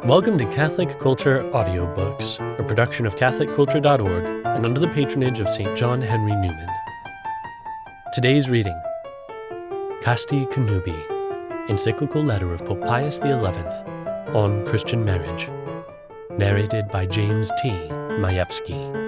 Welcome to Catholic Culture Audiobooks, a production of CatholicCulture.org and under the patronage of St. John Henry Newman. Today's reading, Casti Connubii, encyclical letter of Pope Pius XI on Christian marriage, narrated by James T. Majewski.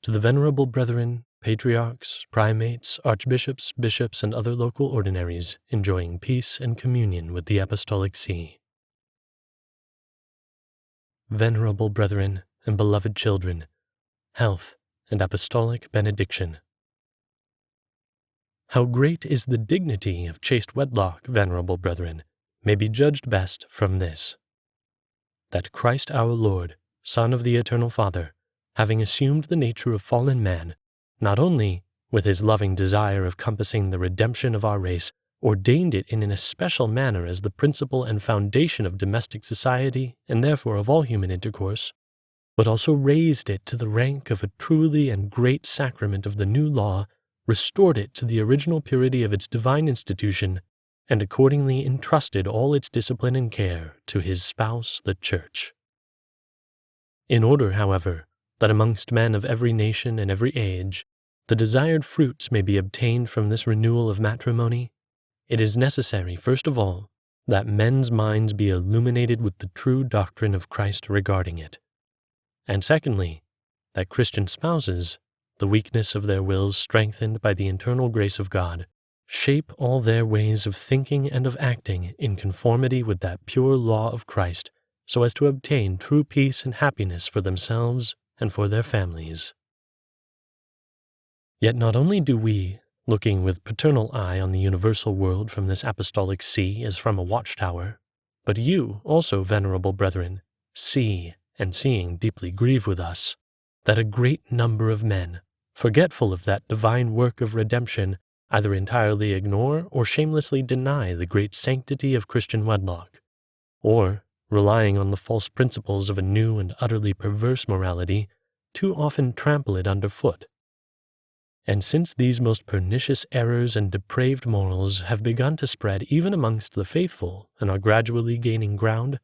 To the venerable brethren, patriarchs, primates, archbishops, bishops, and other local ordinaries enjoying peace and communion with the Apostolic See. Venerable brethren and beloved children, health and apostolic benediction. How great is the dignity of chaste wedlock, venerable brethren, may be judged best from this: that Christ our Lord, Son of the Eternal Father, having assumed the nature of fallen man, not only, with his loving desire of compassing the redemption of our race, ordained it in an especial manner as the principle and foundation of domestic society, and therefore of all human intercourse, but also raised it to the rank of a truly and great sacrament of the new law, restored it to the original purity of its divine institution, and accordingly entrusted all its discipline and care to his spouse, the Church. In order, however, that amongst men of every nation and every age the desired fruits may be obtained from this renewal of matrimony, it is necessary, first of all, that men's minds be illuminated with the true doctrine of Christ regarding it, and secondly, that Christian spouses, the weakness of their wills strengthened by the eternal grace of God, shape all their ways of thinking and of acting in conformity with that pure law of Christ, so as to obtain true peace and happiness for themselves and for their families. Yet not only do we, looking with paternal eye on the universal world from this apostolic see as from a watchtower, but you also, venerable brethren, see, and seeing deeply grieve with us, that a great number of men, forgetful of that divine work of redemption, either entirely ignore or shamelessly deny the great sanctity of Christian wedlock, or, relying on the false principles of a new and utterly perverse morality, too often trample it underfoot. And since these most pernicious errors and depraved morals have begun to spread even amongst the faithful and are gradually gaining ground,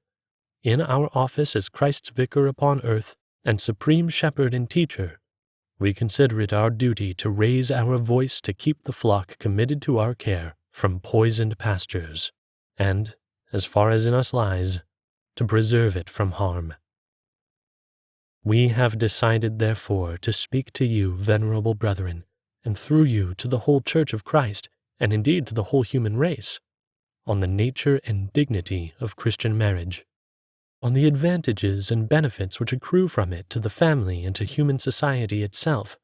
in our office as Christ's vicar upon earth and supreme shepherd and teacher, we consider it our duty to raise our voice to keep the flock committed to our care from poisoned pastures, and, as far as in us lies, to preserve it from harm. We have decided, therefore, to speak to you, venerable brethren, and through you to the whole Church of Christ, and indeed to the whole human race, on the nature and dignity of Christian marriage, on the advantages and benefits which accrue from it to the family and to human society itself,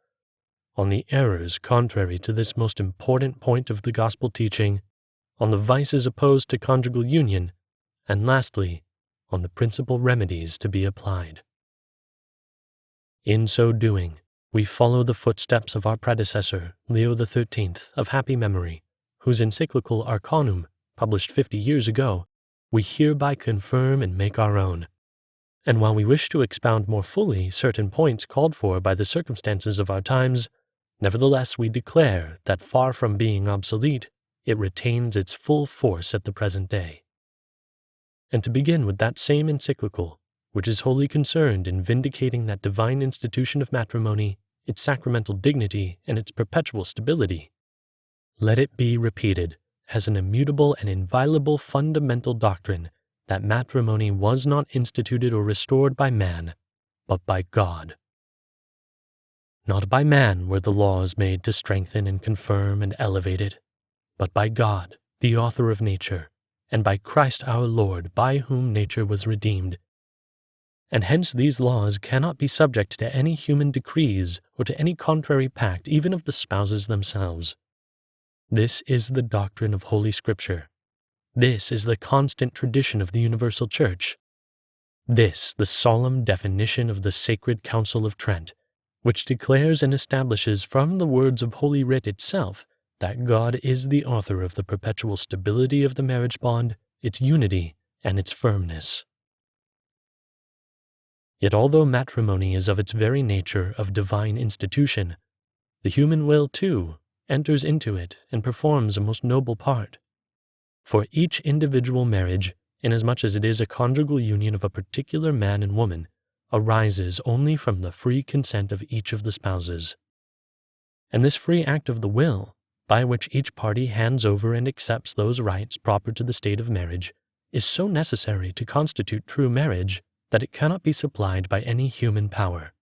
on the errors contrary to this most important point of the gospel teaching, on the vices opposed to conjugal union, and lastly, on the principal remedies to be applied. In so doing, we follow the footsteps of our predecessor, Leo XIII, of happy memory, whose encyclical Arcanum, published 50 years ago, we hereby confirm and make our own. And while we wish to expound more fully certain points called for by the circumstances of our times, nevertheless we declare that far from being obsolete, it retains its full force at the present day. And to begin with that same encyclical, which is wholly concerned in vindicating that divine institution of matrimony, its sacramental dignity, and its perpetual stability, let it be repeated as an immutable and inviolable fundamental doctrine that matrimony was not instituted or restored by man, but by God. Not by man were the laws made to strengthen and confirm and elevate it, but by God, the author of nature, and by Christ our Lord, by whom nature was redeemed. And hence these laws cannot be subject to any human decrees or to any contrary pact, even of the spouses themselves. This is the doctrine of Holy Scripture. This is the constant tradition of the universal Church. This the solemn definition of the Sacred Council of Trent, which declares and establishes from the words of Holy Writ itself that God is the author of the perpetual stability of the marriage bond, its unity, and its firmness. Yet although matrimony is of its very nature of divine institution, the human will, too, enters into it and performs a most noble part. For each individual marriage, inasmuch as it is a conjugal union of a particular man and woman, arises only from the free consent of each of the spouses. And this free act of the will, by which each party hands over and accepts those rights proper to the state of marriage, is so necessary to constitute true marriage that it cannot be supplied by any human power.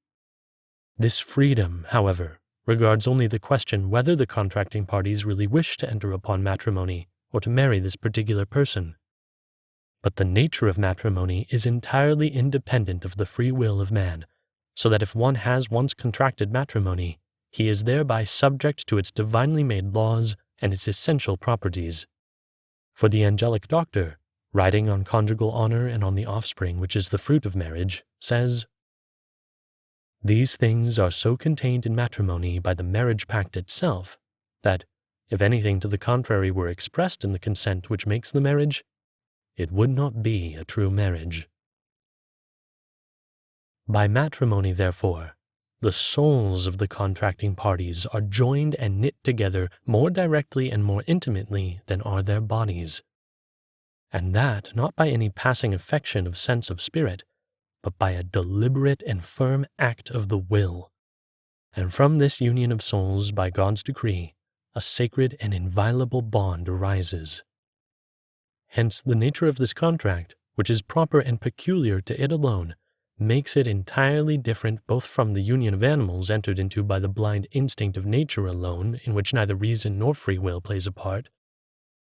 This freedom, however, regards only the question whether the contracting parties really wish to enter upon matrimony or to marry this particular person. But the nature of matrimony is entirely independent of the free will of man, so that if one has once contracted matrimony, he is thereby subject to its divinely made laws and its essential properties. For the angelic doctor, writing on conjugal honor and on the offspring which is the fruit of marriage, says, "These things are so contained in matrimony by the marriage pact itself, that, if anything to the contrary were expressed in the consent which makes the marriage, it would not be a true marriage." By matrimony, therefore, the souls of the contracting parties are joined and knit together more directly and more intimately than are their bodies, and that not by any passing affection of sense of spirit, but by a deliberate and firm act of the will. And from this union of souls, by God's decree, a sacred and inviolable bond arises. Hence the nature of this contract, which is proper and peculiar to it alone, makes it entirely different both from the union of animals entered into by the blind instinct of nature alone, in which neither reason nor free will plays a part,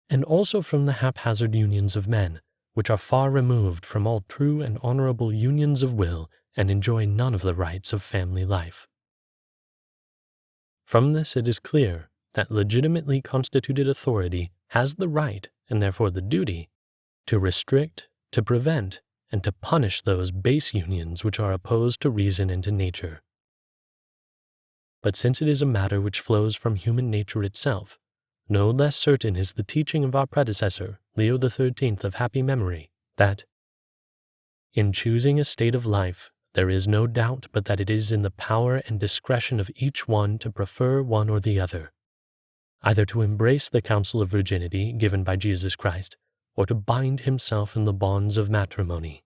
and also from the haphazard unions of men, which are far removed from all true and honorable unions of will and enjoy none of the rights of family life. From this it is clear that legitimately constituted authority has the right, and therefore the duty, to restrict, to prevent, and to punish those base unions which are opposed to reason and to nature. But since it is a matter which flows from human nature itself, no less certain is the teaching of our predecessor, Leo XIII of happy memory, that in choosing a state of life, there is no doubt but that it is in the power and discretion of each one to prefer one or the other, either to embrace the counsel of virginity given by Jesus Christ, or to bind himself in the bonds of matrimony.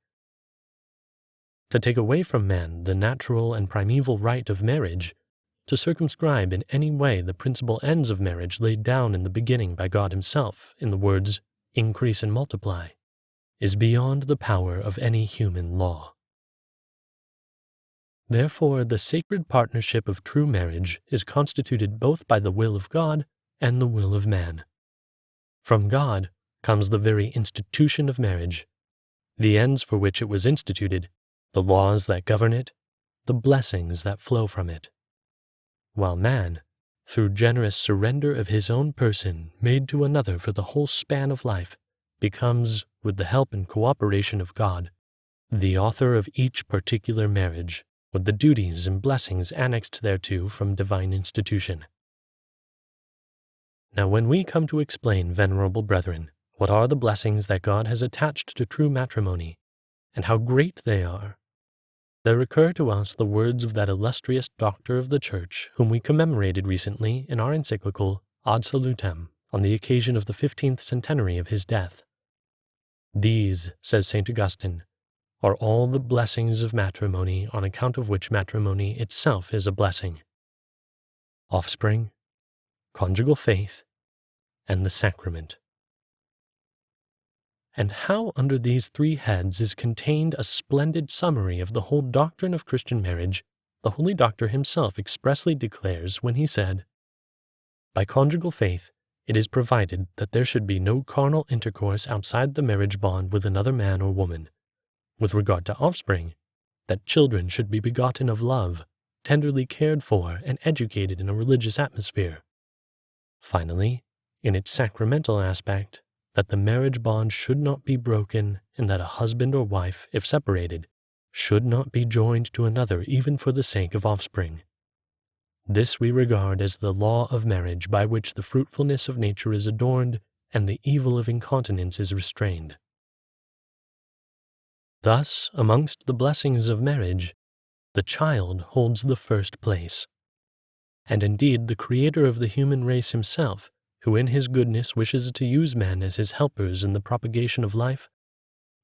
To take away from man the natural and primeval right of marriage, to circumscribe in any way the principal ends of marriage laid down in the beginning by God himself in the words, "increase and multiply," is beyond the power of any human law. Therefore, the sacred partnership of true marriage is constituted both by the will of God and the will of man. From God comes the very institution of marriage, the ends for which it was instituted, the laws that govern it, the blessings that flow from it. While man, through generous surrender of his own person made to another for the whole span of life, becomes, with the help and cooperation of God, the author of each particular marriage, with the duties and blessings annexed thereto from divine institution. Now when we come to explain, venerable brethren, what are the blessings that God has attached to true matrimony, and how great they are, there occur to us the words of that illustrious doctor of the Church whom we commemorated recently in our encyclical Ad Salutem on the occasion of the 15th centenary of his death. These, says St. Augustine, are all the blessings of matrimony on account of which matrimony itself is a blessing: offspring, conjugal faith, and the sacrament. And how under these three heads is contained a splendid summary of the whole doctrine of Christian marriage, the Holy Doctor himself expressly declares when he said, "By conjugal faith, it is provided that there should be no carnal intercourse outside the marriage bond with another man or woman. With regard to offspring, that children should be begotten of love, tenderly cared for, and educated in a religious atmosphere. Finally, in its sacramental aspect, that the marriage bond should not be broken, and that a husband or wife, if separated, should not be joined to another even for the sake of offspring. This we regard as the law of marriage by which the fruitfulness of nature is adorned and the evil of incontinence is restrained." Thus, amongst the blessings of marriage, the child holds the first place. And indeed, the Creator of the human race himself, who in his goodness wishes to use men as his helpers in the propagation of life,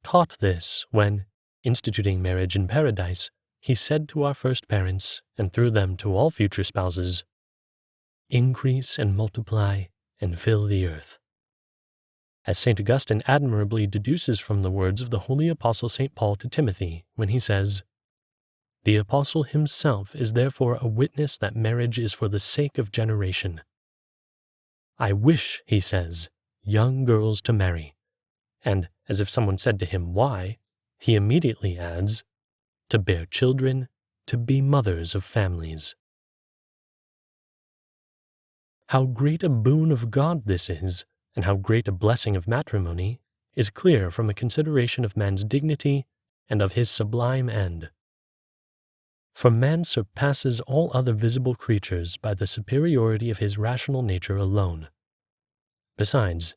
taught this when, instituting marriage in paradise, he said to our first parents, and through them to all future spouses, "Increase and multiply, and fill the earth." As St. Augustine admirably deduces from the words of the holy apostle St. Paul to Timothy, when he says, "The apostle himself is therefore a witness that marriage is for the sake of generation. I wish," he says, "young girls to marry." And, as if someone said to him, "Why?" he immediately adds, "To bear children, to be mothers of families." How great a boon of God this is, and how great a blessing of matrimony, is clear from a consideration of man's dignity and of his sublime end. For man surpasses all other visible creatures by the superiority of his rational nature alone. Besides,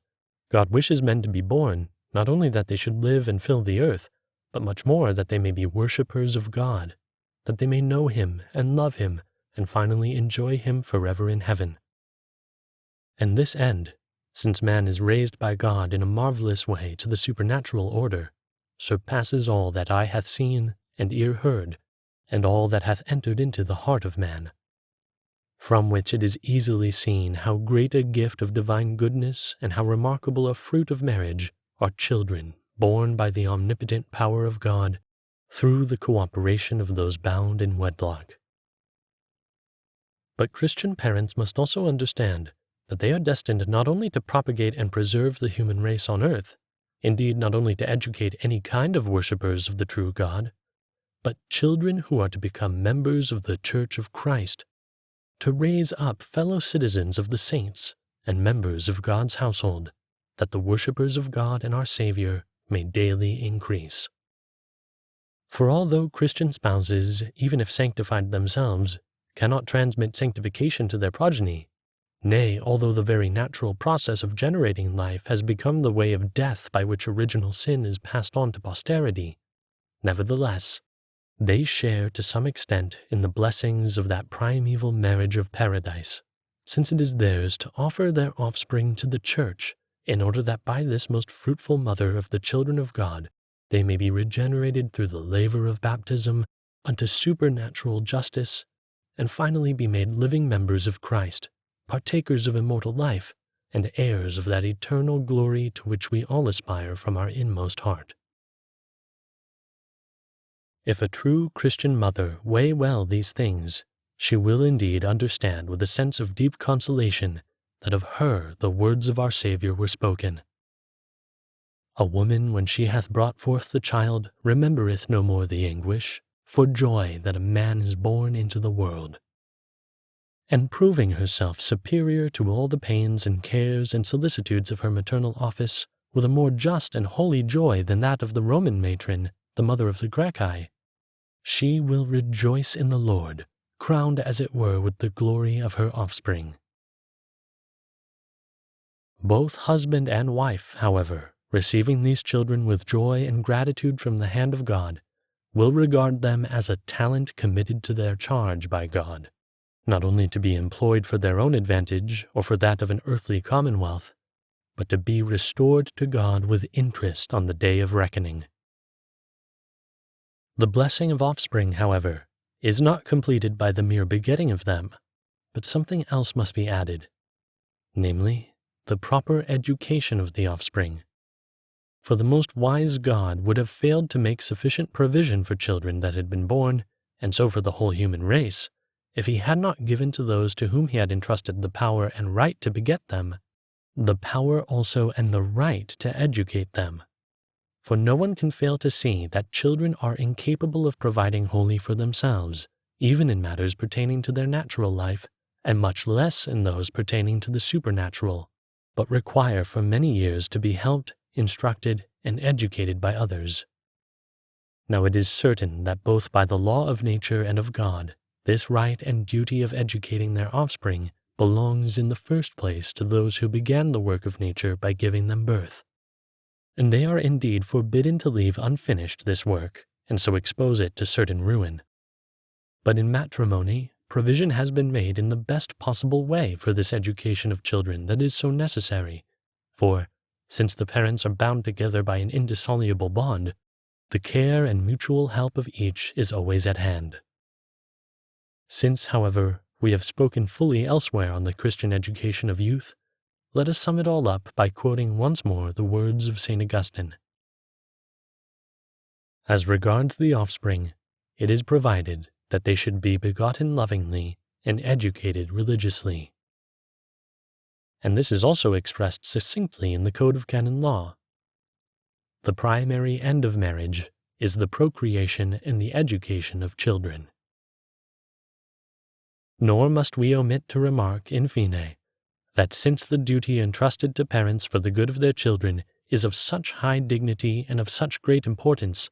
God wishes men to be born, not only that they should live and fill the earth, but much more that they may be worshippers of God, that they may know Him and love Him, and finally enjoy Him forever in heaven. And this end, since man is raised by God in a marvelous way to the supernatural order, surpasses all that eye hath seen and ear heard, and all that hath entered into the heart of man. From which it is easily seen how great a gift of divine goodness and how remarkable a fruit of marriage are children born by the omnipotent power of God through the cooperation of those bound in wedlock. But Christian parents must also understand that they are destined not only to propagate and preserve the human race on earth, indeed not only to educate any kind of worshippers of the true God, but children who are to become members of the Church of Christ, to raise up fellow citizens of the saints and members of God's household, that the worshippers of God and our Savior may daily increase. For although Christian spouses, even if sanctified themselves, cannot transmit sanctification to their progeny, nay, although the very natural process of generating life has become the way of death by which original sin is passed on to posterity, nevertheless, they share to some extent in the blessings of that primeval marriage of paradise, since it is theirs to offer their offspring to the Church, in order that by this most fruitful mother of the children of God, they may be regenerated through the laver of baptism unto supernatural justice, and finally be made living members of Christ, partakers of immortal life, and heirs of that eternal glory to which we all aspire from our inmost heart. If a true Christian mother weigh well these things, she will indeed understand with a sense of deep consolation that of her the words of our Savior were spoken. A woman, when she hath brought forth the child, remembereth no more the anguish, for joy that a man is born into the world. And proving herself superior to all the pains and cares and solicitudes of her maternal office, with a more just and holy joy than that of the Roman matron, the mother of the Gracchi, she will rejoice in the Lord, crowned as it were with the glory of her offspring. Both husband and wife, however, receiving these children with joy and gratitude from the hand of God, will regard them as a talent committed to their charge by God, not only to be employed for their own advantage or for that of an earthly commonwealth, but to be restored to God with interest on the day of reckoning. The blessing of offspring, however, is not completed by the mere begetting of them, but something else must be added, namely, the proper education of the offspring. For the most wise God would have failed to make sufficient provision for children that had been born, and so for the whole human race, if he had not given to those to whom he had entrusted the power and right to beget them, the power also and the right to educate them. For no one can fail to see that children are incapable of providing wholly for themselves, even in matters pertaining to their natural life, and much less in those pertaining to the supernatural, but require for many years to be helped, instructed, and educated by others. Now it is certain that both by the law of nature and of God, this right and duty of educating their offspring belongs in the first place to those who began the work of nature by giving them birth. and they are indeed forbidden to leave unfinished this work, and so expose it to certain ruin. But in matrimony, provision has been made in the best possible way for this education of children that is so necessary, for, since the parents are bound together by an indissoluble bond, the care and mutual help of each is always at hand. Since, however, we have spoken fully elsewhere on the Christian education of youth, let us sum it all up by quoting once more the words of St. Augustine. As regards the offspring, it is provided that they should be begotten lovingly and educated religiously. And this is also expressed succinctly in the Code of Canon Law. The primary end of marriage is the procreation and the education of children. Nor must we omit to remark, in fine, that since the duty entrusted to parents for the good of their children is of such high dignity and of such great importance,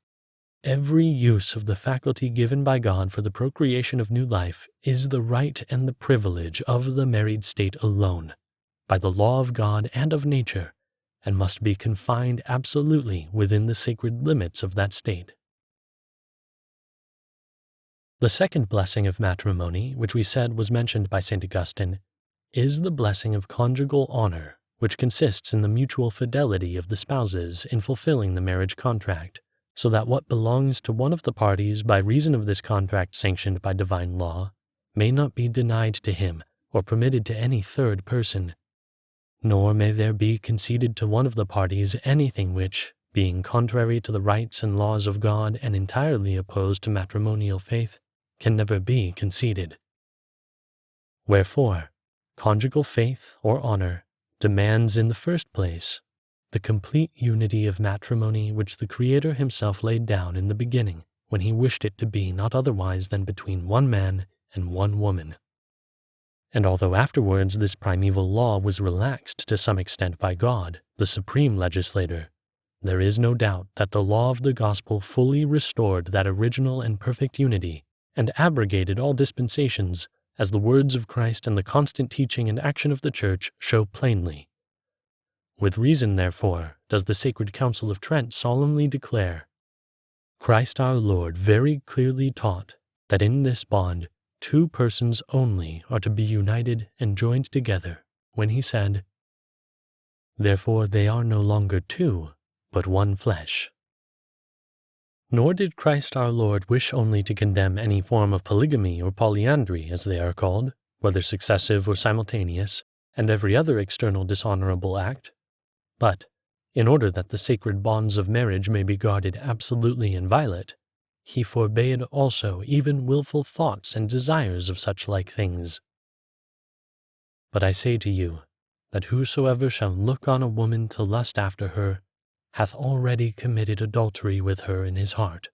every use of the faculty given by God for the procreation of new life is the right and the privilege of the married state alone, by the law of God and of nature, and must be confined absolutely within the sacred limits of that state. The second blessing of matrimony, which we said was mentioned by St. Augustine, is the blessing of conjugal honor, which consists in the mutual fidelity of the spouses in fulfilling the marriage contract, so that what belongs to one of the parties by reason of this contract sanctioned by divine law may not be denied to him or permitted to any third person, nor may there be conceded to one of the parties anything which, being contrary to the rights and laws of God and entirely opposed to matrimonial faith, can never be conceded. Wherefore, conjugal faith or honor demands in the first place the complete unity of matrimony which the Creator himself laid down in the beginning when he wished it to be not otherwise than between one man and one woman. And although afterwards this primeval law was relaxed to some extent by God, the supreme legislator, there is no doubt that the law of the gospel fully restored that original and perfect unity and abrogated all dispensations, as the words of Christ and the constant teaching and action of the Church show plainly. With reason, therefore, does the Sacred Council of Trent solemnly declare, Christ our Lord very clearly taught that in this bond 2 persons only are to be united and joined together, when he said, Therefore they are no longer 2, but one flesh. Nor did Christ our Lord wish only to condemn any form of polygamy or polyandry, as they are called, whether successive or simultaneous, and every other external dishonorable act, but, in order that the sacred bonds of marriage may be guarded absolutely inviolate, he forbade also even willful thoughts and desires of such like things. But I say to you, that whosoever shall look on a woman to lust after her, hath already committed adultery with her in his heart.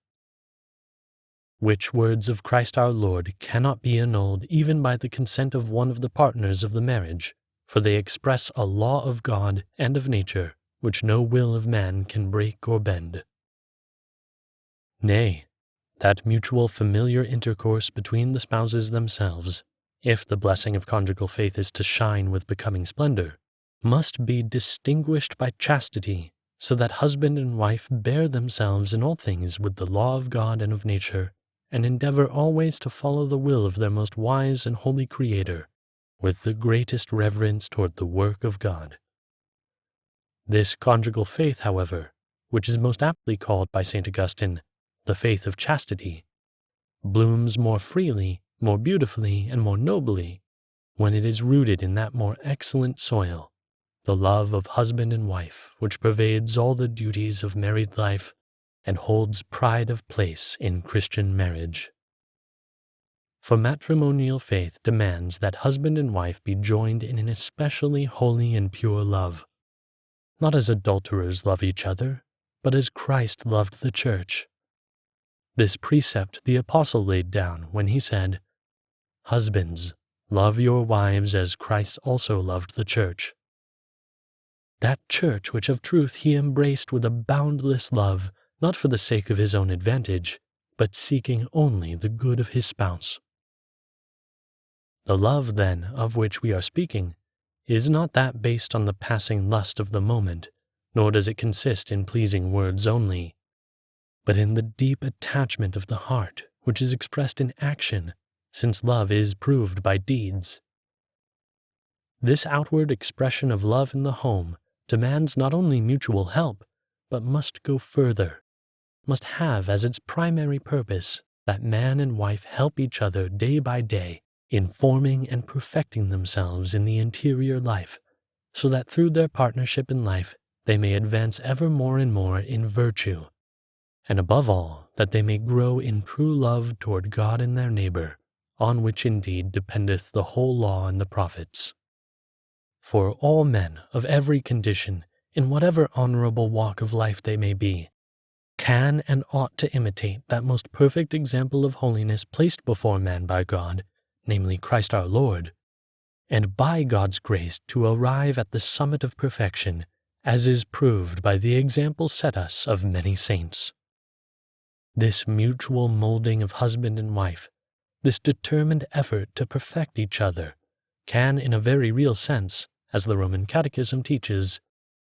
Which words of Christ our Lord cannot be annulled even by the consent of one of the partners of the marriage, for they express a law of God and of nature, which no will of man can break or bend. Nay, that mutual familiar intercourse between the spouses themselves, if the blessing of conjugal faith is to shine with becoming splendor, must be distinguished by chastity, so that husband and wife bear themselves in all things with the law of God and of nature, and endeavor always to follow the will of their most wise and holy Creator, with the greatest reverence toward the work of God. This conjugal faith, however, which is most aptly called by St. Augustine the faith of chastity, blooms more freely, more beautifully, and more nobly when it is rooted in that more excellent soil, the love of husband and wife, which pervades all the duties of married life and holds pride of place in Christian marriage. For matrimonial faith demands that husband and wife be joined in an especially holy and pure love, not as adulterers love each other, but as Christ loved the Church. This precept the Apostle laid down when he said, Husbands, love your wives as Christ also loved the Church. That Church which of truth he embraced with a boundless love, not for the sake of his own advantage, but seeking only the good of his spouse. The love, then, of which we are speaking, is not that based on the passing lust of the moment, nor does it consist in pleasing words only, but in the deep attachment of the heart, which is expressed in action, since love is proved by deeds. This outward expression of love in the home demands not only mutual help, but must go further, must have as its primary purpose that man and wife help each other day by day in forming and perfecting themselves in the interior life, so that through their partnership in life they may advance ever more and more in virtue, and above all, that they may grow in true love toward God and their neighbor, on which indeed dependeth the whole law and the prophets. For all men of every condition, in whatever honorable walk of life they may be, can and ought to imitate that most perfect example of holiness placed before man by God, namely Christ our Lord, and by God's grace to arrive at the summit of perfection, as is proved by the example set us of many saints. This mutual molding of husband and wife, this determined effort to perfect each other, can in a very real sense, as the Roman Catechism teaches,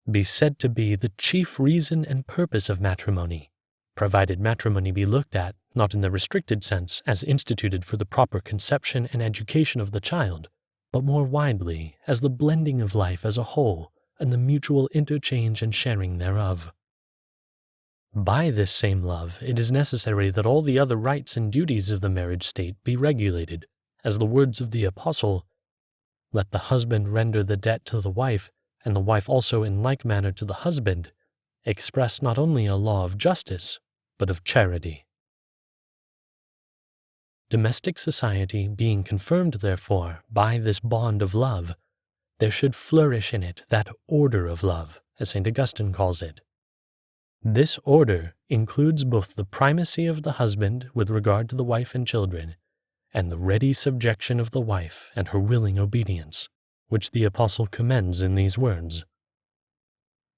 be said to be the chief reason and purpose of matrimony, provided matrimony be looked at not in the restricted sense as instituted for the proper conception and education of the child, but more widely as the blending of life as a whole and the mutual interchange and sharing thereof. By this same love, it is necessary that all the other rights and duties of the marriage state be regulated, as the words of the Apostle, "Let the husband render the debt to the wife, and the wife also in like manner to the husband," express not only a law of justice, but of charity. Domestic society being confirmed, therefore, by this bond of love, there should flourish in it that order of love, as St. Augustine calls it. This order includes both the primacy of the husband with regard to the wife and children, and the ready subjection of the wife and her willing obedience, which the Apostle commends in these words,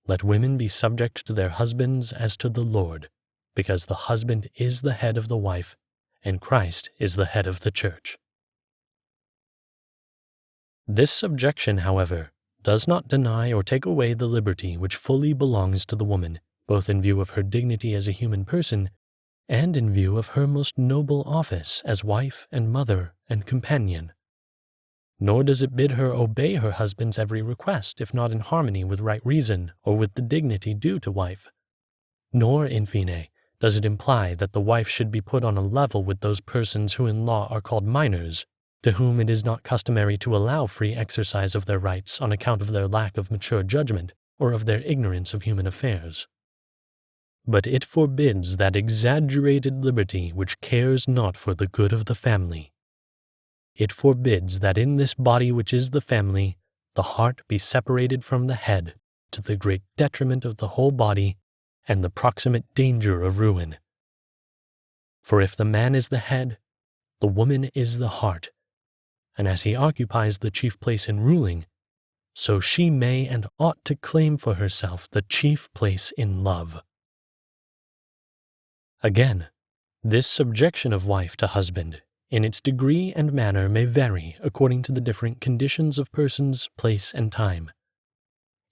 "Let women be subject to their husbands as to the Lord, because the husband is the head of the wife, and Christ is the head of the church." This subjection, however, does not deny or take away the liberty which fully belongs to the woman, both in view of her dignity as a human person, and in view of her most noble office as wife and mother and companion. Nor does it bid her obey her husband's every request, if not in harmony with right reason or with the dignity due to wife. Nor, in fine, does it imply that the wife should be put on a level with those persons who in law are called minors, to whom it is not customary to allow free exercise of their rights on account of their lack of mature judgment or of their ignorance of human affairs. But it forbids that exaggerated liberty which cares not for the good of the family. It forbids that in this body which is the family, the heart be separated from the head, to the great detriment of the whole body and the proximate danger of ruin. For if the man is the head, the woman is the heart, and as he occupies the chief place in ruling, so she may and ought to claim for herself the chief place in love. Again, this subjection of wife to husband, in its degree and manner, may vary according to the different conditions of persons, place, and time.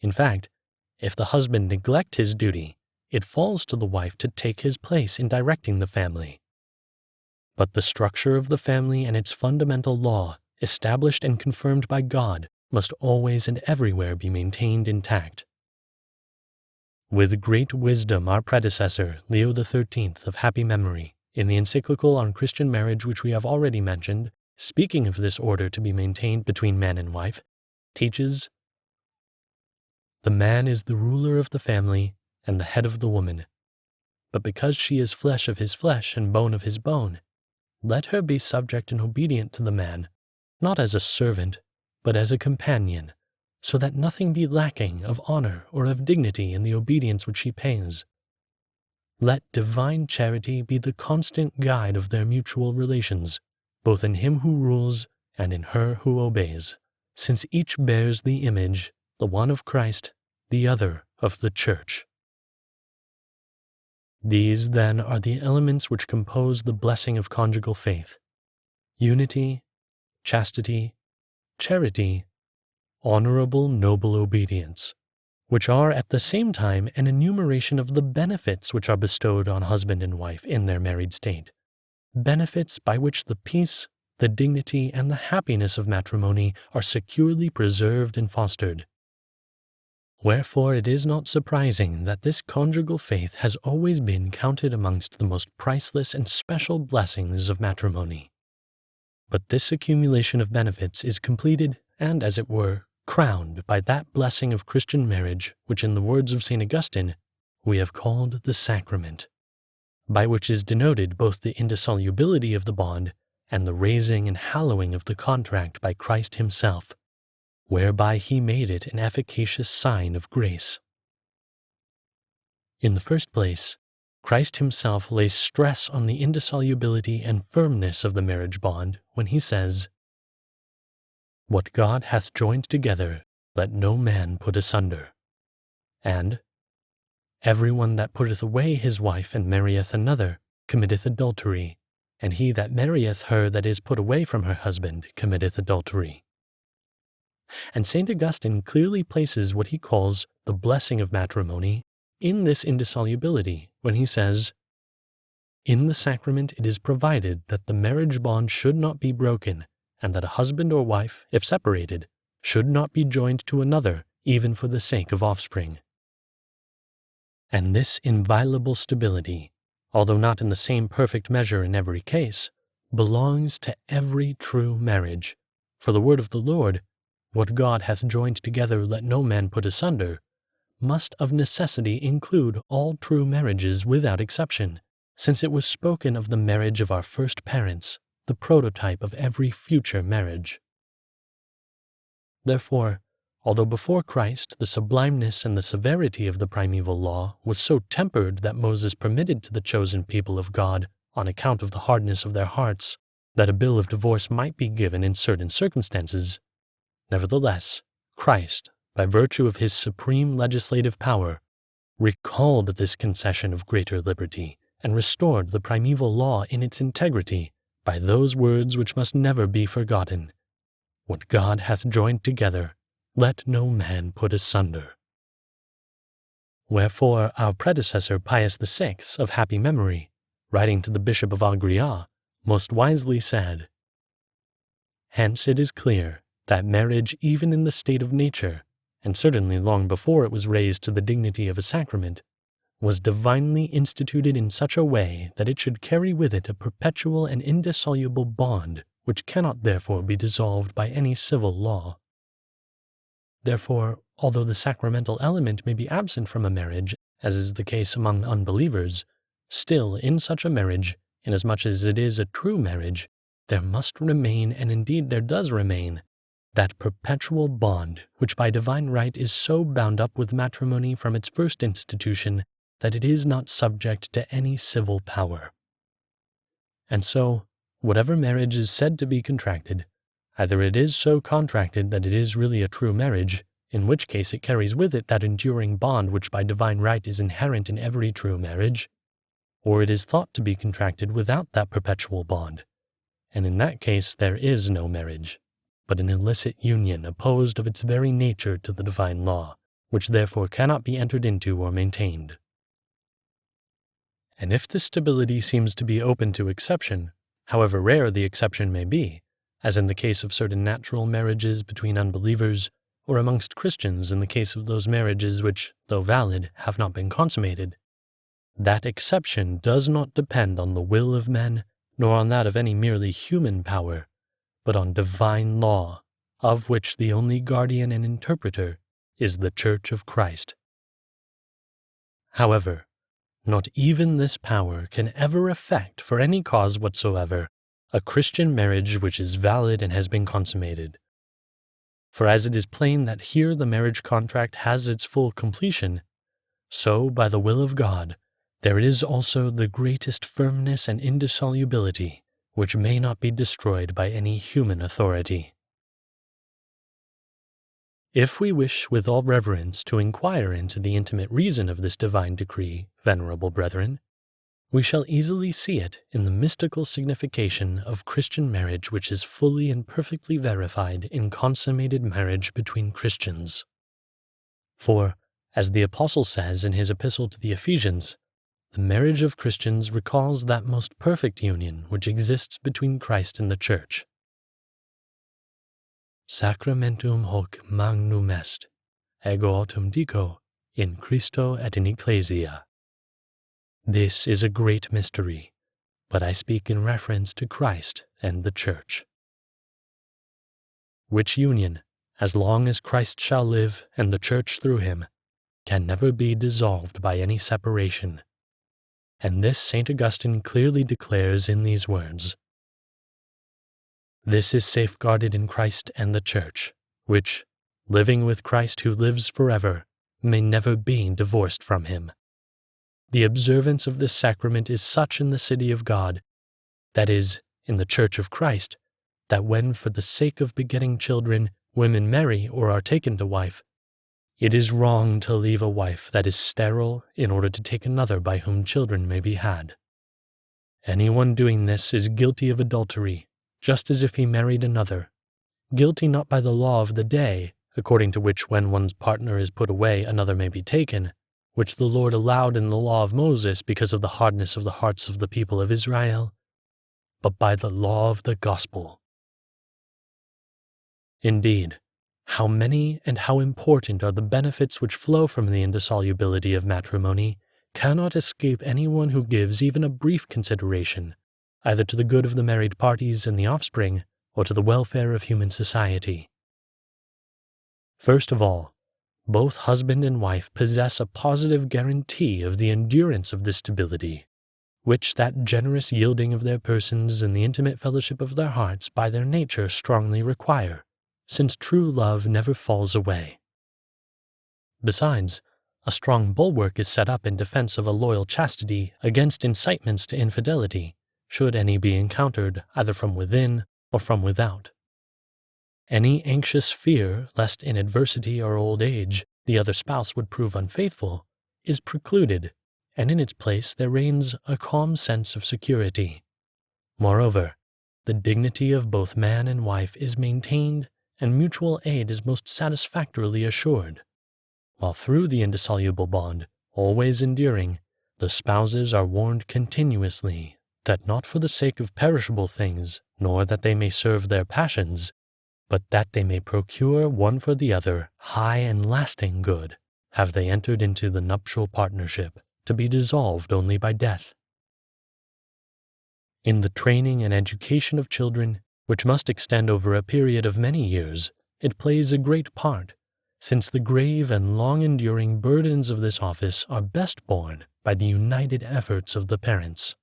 In fact, if the husband neglect his duty, it falls to the wife to take his place in directing the family. But the structure of the family and its fundamental law, established and confirmed by God, must always and everywhere be maintained intact. With great wisdom, our predecessor, Leo XIII of happy memory, in the encyclical on Christian marriage which we have already mentioned, speaking of this order to be maintained between man and wife, teaches, "The man is the ruler of the family and the head of the woman. But because she is flesh of his flesh and bone of his bone, let her be subject and obedient to the man, not as a servant, but as a companion, so that nothing be lacking of honor or of dignity in the obedience which she pays. Let divine charity be the constant guide of their mutual relations, both in him who rules and in her who obeys, since each bears the image, the one of Christ, the other of the Church." These, then, are the elements which compose the blessing of conjugal faith: unity, chastity, charity, honorable, noble obedience, which are at the same time an enumeration of the benefits which are bestowed on husband and wife in their married state, benefits by which the peace, the dignity, and the happiness of matrimony are securely preserved and fostered. Wherefore it is not surprising that this conjugal faith has always been counted amongst the most priceless and special blessings of matrimony. But this accumulation of benefits is completed and, as it were, crowned by that blessing of Christian marriage which, in the words of St. Augustine, we have called the sacrament, by which is denoted both the indissolubility of the bond and the raising and hallowing of the contract by Christ himself, whereby he made it an efficacious sign of grace. In the first place, Christ himself lays stress on the indissolubility and firmness of the marriage bond when he says, "What God hath joined together, let no man put asunder," and "Every one that putteth away his wife and marrieth another committeth adultery, and he that marrieth her that is put away from her husband committeth adultery." And St. Augustine clearly places what he calls the blessing of matrimony in this indissolubility when he says, "In the sacrament it is provided that the marriage bond should not be broken, and that a husband or wife, if separated, should not be joined to another even for the sake of offspring." And this inviolable stability, although not in the same perfect measure in every case, belongs to every true marriage. For the word of the Lord, "What God hath joined together let no man put asunder," must of necessity include all true marriages without exception, since it was spoken of the marriage of our first parents, the prototype of every future marriage. Therefore, although before Christ the sublimeness and the severity of the primeval law was so tempered that Moses permitted to the chosen people of God, on account of the hardness of their hearts, that a bill of divorce might be given in certain circumstances, nevertheless, Christ, by virtue of his supreme legislative power, recalled this concession of greater liberty and restored the primeval law in its integrity by those words which must never be forgotten: "What God hath joined together, let no man put asunder." Wherefore our predecessor Pius VI, of happy memory, writing to the Bishop of Agria, most wisely said, "Hence it is clear that marriage even in the state of nature, and certainly long before it was raised to the dignity of a sacrament, was divinely instituted in such a way that it should carry with it a perpetual and indissoluble bond which cannot therefore be dissolved by any civil law. Therefore, although the sacramental element may be absent from a marriage, as is the case among unbelievers, still in such a marriage, inasmuch as it is a true marriage, there must remain, and indeed there does remain, that perpetual bond which by divine right is so bound up with matrimony from its first institution that it is not subject to any civil power. And so, whatever marriage is said to be contracted, either it is so contracted that it is really a true marriage, in which case it carries with it that enduring bond which by divine right is inherent in every true marriage, or it is thought to be contracted without that perpetual bond, and in that case there is no marriage, but an illicit union opposed of its very nature to the divine law, which therefore cannot be entered into or maintained. And if this stability seems to be open to exception, however rare the exception may be, as in the case of certain natural marriages between unbelievers, or amongst Christians in the case of those marriages which, though valid, have not been consummated, that exception does not depend on the will of men, nor on that of any merely human power, but on divine law, of which the only guardian and interpreter is the Church of Christ. However, not even this power can ever effect, for any cause whatsoever, a Christian marriage which is valid and has been consummated. For as it is plain that here the marriage contract has its full completion, so, by the will of God, there is also the greatest firmness and indissolubility, which may not be destroyed by any human authority. If we wish with all reverence to inquire into the intimate reason of this divine decree, venerable brethren, we shall easily see it in the mystical signification of Christian marriage which is fully and perfectly verified in consummated marriage between Christians. For, As the Apostle says in his epistle to the Ephesians, the marriage of Christians recalls that most perfect union which exists between Christ and the Church. Sacramentum hoc magnum est, ego autem dico, in Christo et in Ecclesia. This is a great mystery, but I speak in reference to Christ and the Church. Which union, as long as Christ shall live and the Church through him, can never be dissolved by any separation. And this St. Augustine clearly declares in these words: This is safeguarded in Christ and the Church, which, living with Christ who lives forever, may never be divorced from him. The observance of this sacrament is such in the city of God, that is, in the Church of Christ, that when for the sake of begetting children women marry or are taken to wife, it is wrong to leave a wife that is sterile in order to take another by whom children may be had. Anyone doing this is guilty of adultery, just as if he married another, guilty not by the law of the day, according to which when one's partner is put away another may be taken, which the Lord allowed in the law of Moses because of the hardness of the hearts of the people of Israel, but by the law of the gospel. Indeed, how many and how important are the benefits which flow from the indissolubility of matrimony cannot escape anyone who gives even a brief consideration, either to the good of the married parties and the offspring, or to the welfare of human society. First of all, both husband and wife possess a positive guarantee of the endurance of this stability, which that generous yielding of their persons and the intimate fellowship of their hearts by their nature strongly require, since true love never falls away. Besides, a strong bulwark is set up in defense of a loyal chastity against incitements to infidelity, should any be encountered either from within or from without. Any anxious fear lest in adversity or old age the other spouse would prove unfaithful is precluded, and in its place there reigns a calm sense of security. Moreover, the dignity of both man and wife is maintained and mutual aid is most satisfactorily assured, while through the indissoluble bond, always enduring, the spouses are warned continuously that not for the sake of perishable things, nor that they may serve their passions, but that they may procure one for the other high and lasting good, have they entered into the nuptial partnership, to be dissolved only by death. In the training and education of children, which must extend over a period of many years, it plays a great part, since the grave and long-enduring burdens of this office are best borne by the united efforts of the parents.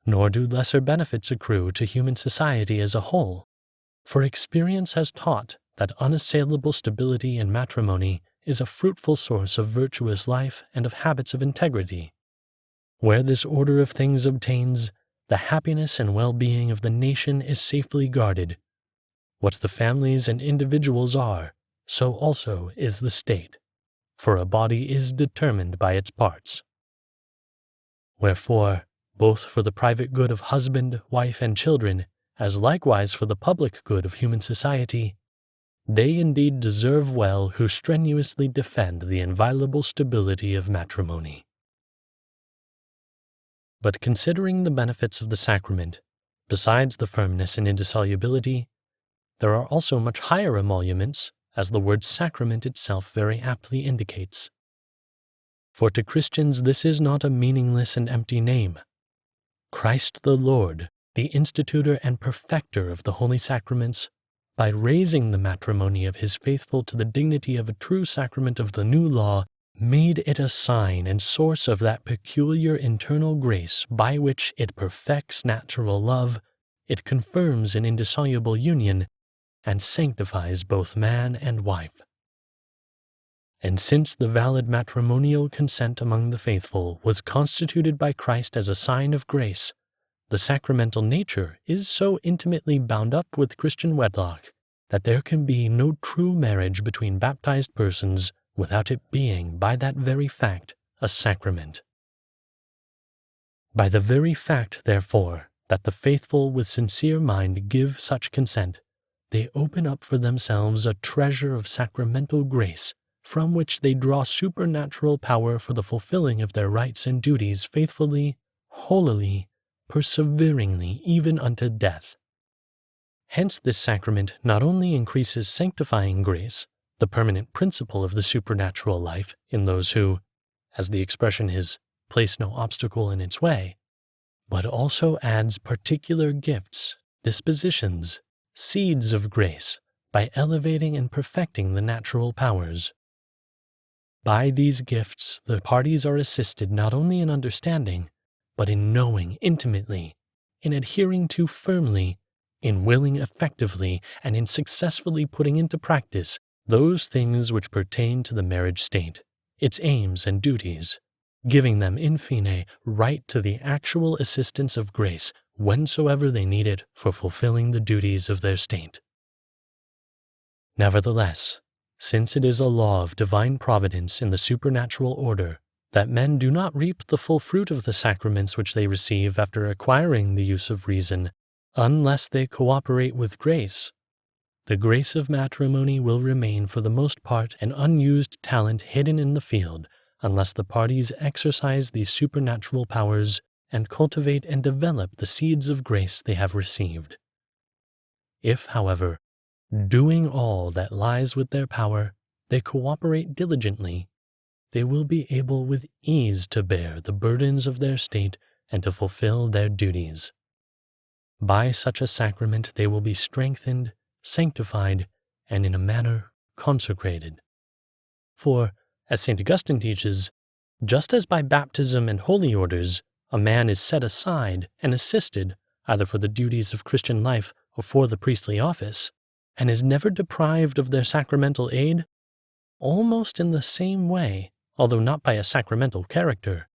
Nor do lesser benefits accrue to human society as a whole, for experience has taught that unassailable stability in matrimony is a fruitful source of virtuous life and of habits of integrity. Where this order of things obtains, the happiness and well-being of the nation is safely guarded. What the families and individuals are, so also is the state, for a body is determined by its parts. Wherefore, both for the private good of husband, wife, and children, as likewise for the public good of human society, they indeed deserve well who strenuously defend the inviolable stability of matrimony. But considering the benefits of the sacrament, besides the firmness and indissolubility, there are also much higher emoluments, as the word sacrament itself very aptly indicates. For to Christians this is not a meaningless and empty name. Christ the Lord, the institutor and perfecter of the holy sacraments, by raising the matrimony of his faithful to the dignity of a true sacrament of the new law, made it a sign and source of that peculiar internal grace by which it perfects natural love, it confirms an indissoluble union, and sanctifies both man and wife. And since the valid matrimonial consent among the faithful was constituted by Christ as a sign of grace, the sacramental nature is so intimately bound up with Christian wedlock that there can be no true marriage between baptized persons without it being, by that very fact, a sacrament. By the very fact, therefore, that the faithful with sincere mind give such consent, they open up for themselves a treasure of sacramental grace from which they draw supernatural power for the fulfilling of their rights and duties faithfully, holily, perseveringly, even unto death. Hence this sacrament not only increases sanctifying grace, the permanent principle of the supernatural life in those who, as the expression is, place no obstacle in its way, but also adds particular gifts, dispositions, seeds of grace, by elevating and perfecting the natural powers. By these gifts, the parties are assisted not only in understanding, but in knowing intimately, in adhering to firmly, in willing effectively, and in successfully putting into practice those things which pertain to the marriage state, its aims and duties, giving them in fine right to the actual assistance of grace whensoever they need it for fulfilling the duties of their state. Nevertheless, since it is a law of divine providence in the supernatural order that men do not reap the full fruit of the sacraments which they receive after acquiring the use of reason, unless they cooperate with grace, the grace of matrimony will remain for the most part an unused talent hidden in the field, unless the parties exercise these supernatural powers and cultivate and develop the seeds of grace they have received. If, however, doing all that lies with their power, they cooperate diligently, they will be able with ease to bear the burdens of their state and to fulfill their duties. By such a sacrament they will be strengthened, sanctified, and in a manner consecrated. For, as St. Augustine teaches, just as by baptism and holy orders a man is set aside and assisted either for the duties of Christian life or for the priestly office, and is never deprived of their sacramental aid, almost in the same way, although not by a sacramental character,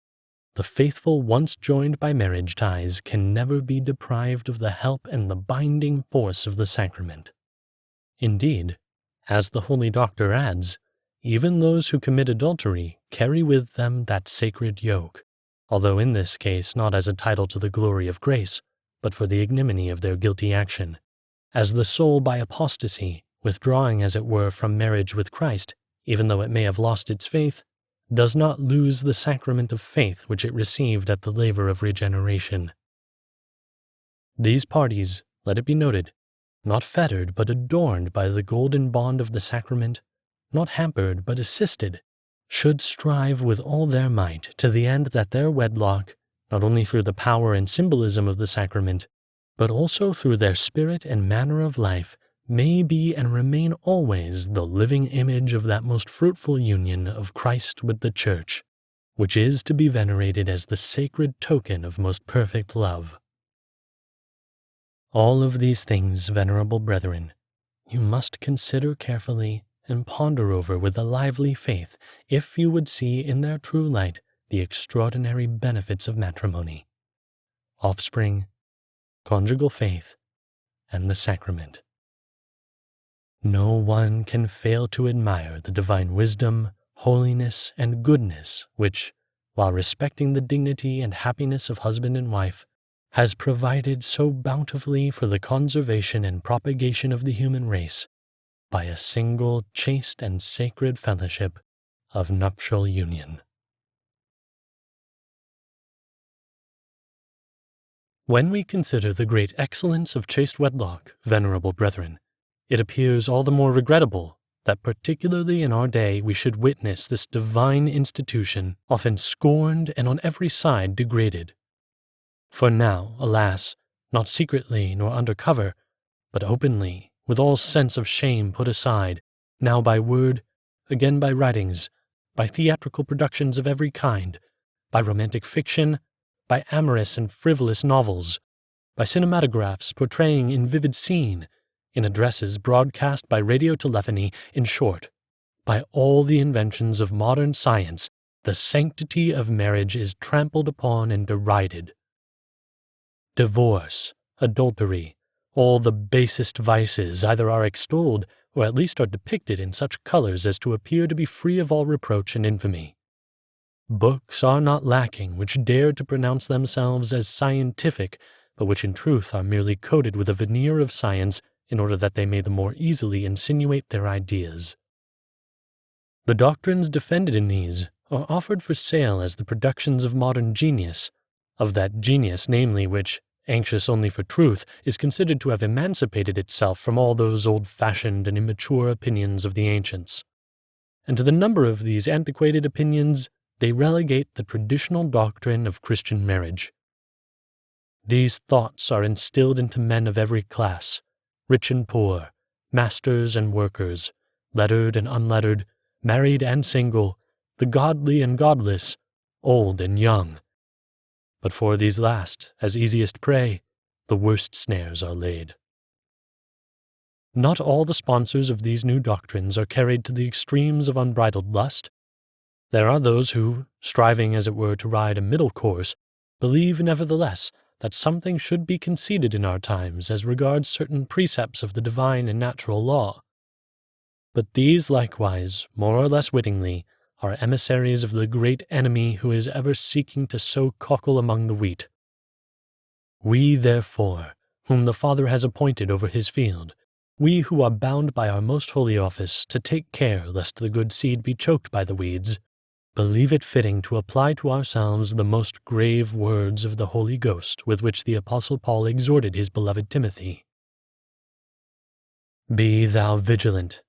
the faithful once joined by marriage ties can never be deprived of the help and the binding force of the sacrament. Indeed, as the Holy Doctor adds, even those who commit adultery carry with them that sacred yoke, although in this case not as a title to the glory of grace, but for the ignominy of their guilty action, as the soul by apostasy, withdrawing as it were from marriage with Christ, even though it may have lost its faith, does not lose the sacrament of faith which it received at the labor of regeneration. These parties, let it be noted, not fettered but adorned by the golden bond of the sacrament, not hampered but assisted, should strive with all their might to the end that their wedlock, not only through the power and symbolism of the sacrament, but also through their spirit and manner of life, may be and remain always the living image of that most fruitful union of Christ with the Church, which is to be venerated as the sacred token of most perfect love. All of these things, venerable brethren, you must consider carefully and ponder over with a lively faith if you would see in their true light the extraordinary benefits of matrimony, offspring, conjugal faith, and the sacrament. No one can fail to admire the divine wisdom, holiness, and goodness which, while respecting the dignity and happiness of husband and wife, has provided so bountifully for the conservation and propagation of the human race by a single chaste and sacred fellowship of nuptial union. When we consider the great excellence of chaste wedlock, venerable brethren, it appears all the more regrettable that particularly in our day we should witness this divine institution often scorned and on every side degraded. For now, alas, not secretly nor under cover, but openly, with all sense of shame put aside, now by word, again by writings, by theatrical productions of every kind, by romantic fiction, by amorous and frivolous novels, by cinematographs portraying in vivid scene, in addresses broadcast by radiotelephony, in short, by all the inventions of modern science, the sanctity of marriage is trampled upon and derided. Divorce, adultery, all the basest vices either are extolled or at least are depicted in such colors as to appear to be free of all reproach and infamy. Books are not lacking which dare to pronounce themselves as scientific, but which in truth are merely coated with a veneer of science in order that they may the more easily insinuate their ideas. The doctrines defended in these are offered for sale as the productions of modern genius, of that genius, namely, which, anxious only for truth, is considered to have emancipated itself from all those old-fashioned and immature opinions of the ancients. And to the number of these antiquated opinions, they relegate the traditional doctrine of Christian marriage. These thoughts are instilled into men of every class, rich and poor, masters and workers, lettered and unlettered, married and single, the godly and godless, old and young. But for these last, as easiest prey, the worst snares are laid. Not all the sponsors of these new doctrines are carried to the extremes of unbridled lust. There are those who, striving as it were to ride a middle course, believe nevertheless that something should be conceded in our times as regards certain precepts of the divine and natural law. But these likewise, more or less wittingly, are emissaries of the great enemy who is ever seeking to sow cockle among the wheat. We, therefore, whom the Father has appointed over his field, we who are bound by our most holy office to take care lest the good seed be choked by the weeds, believe it fitting to apply to ourselves the most grave words of the Holy Ghost with which the Apostle Paul exhorted his beloved Timothy. Be thou vigilant,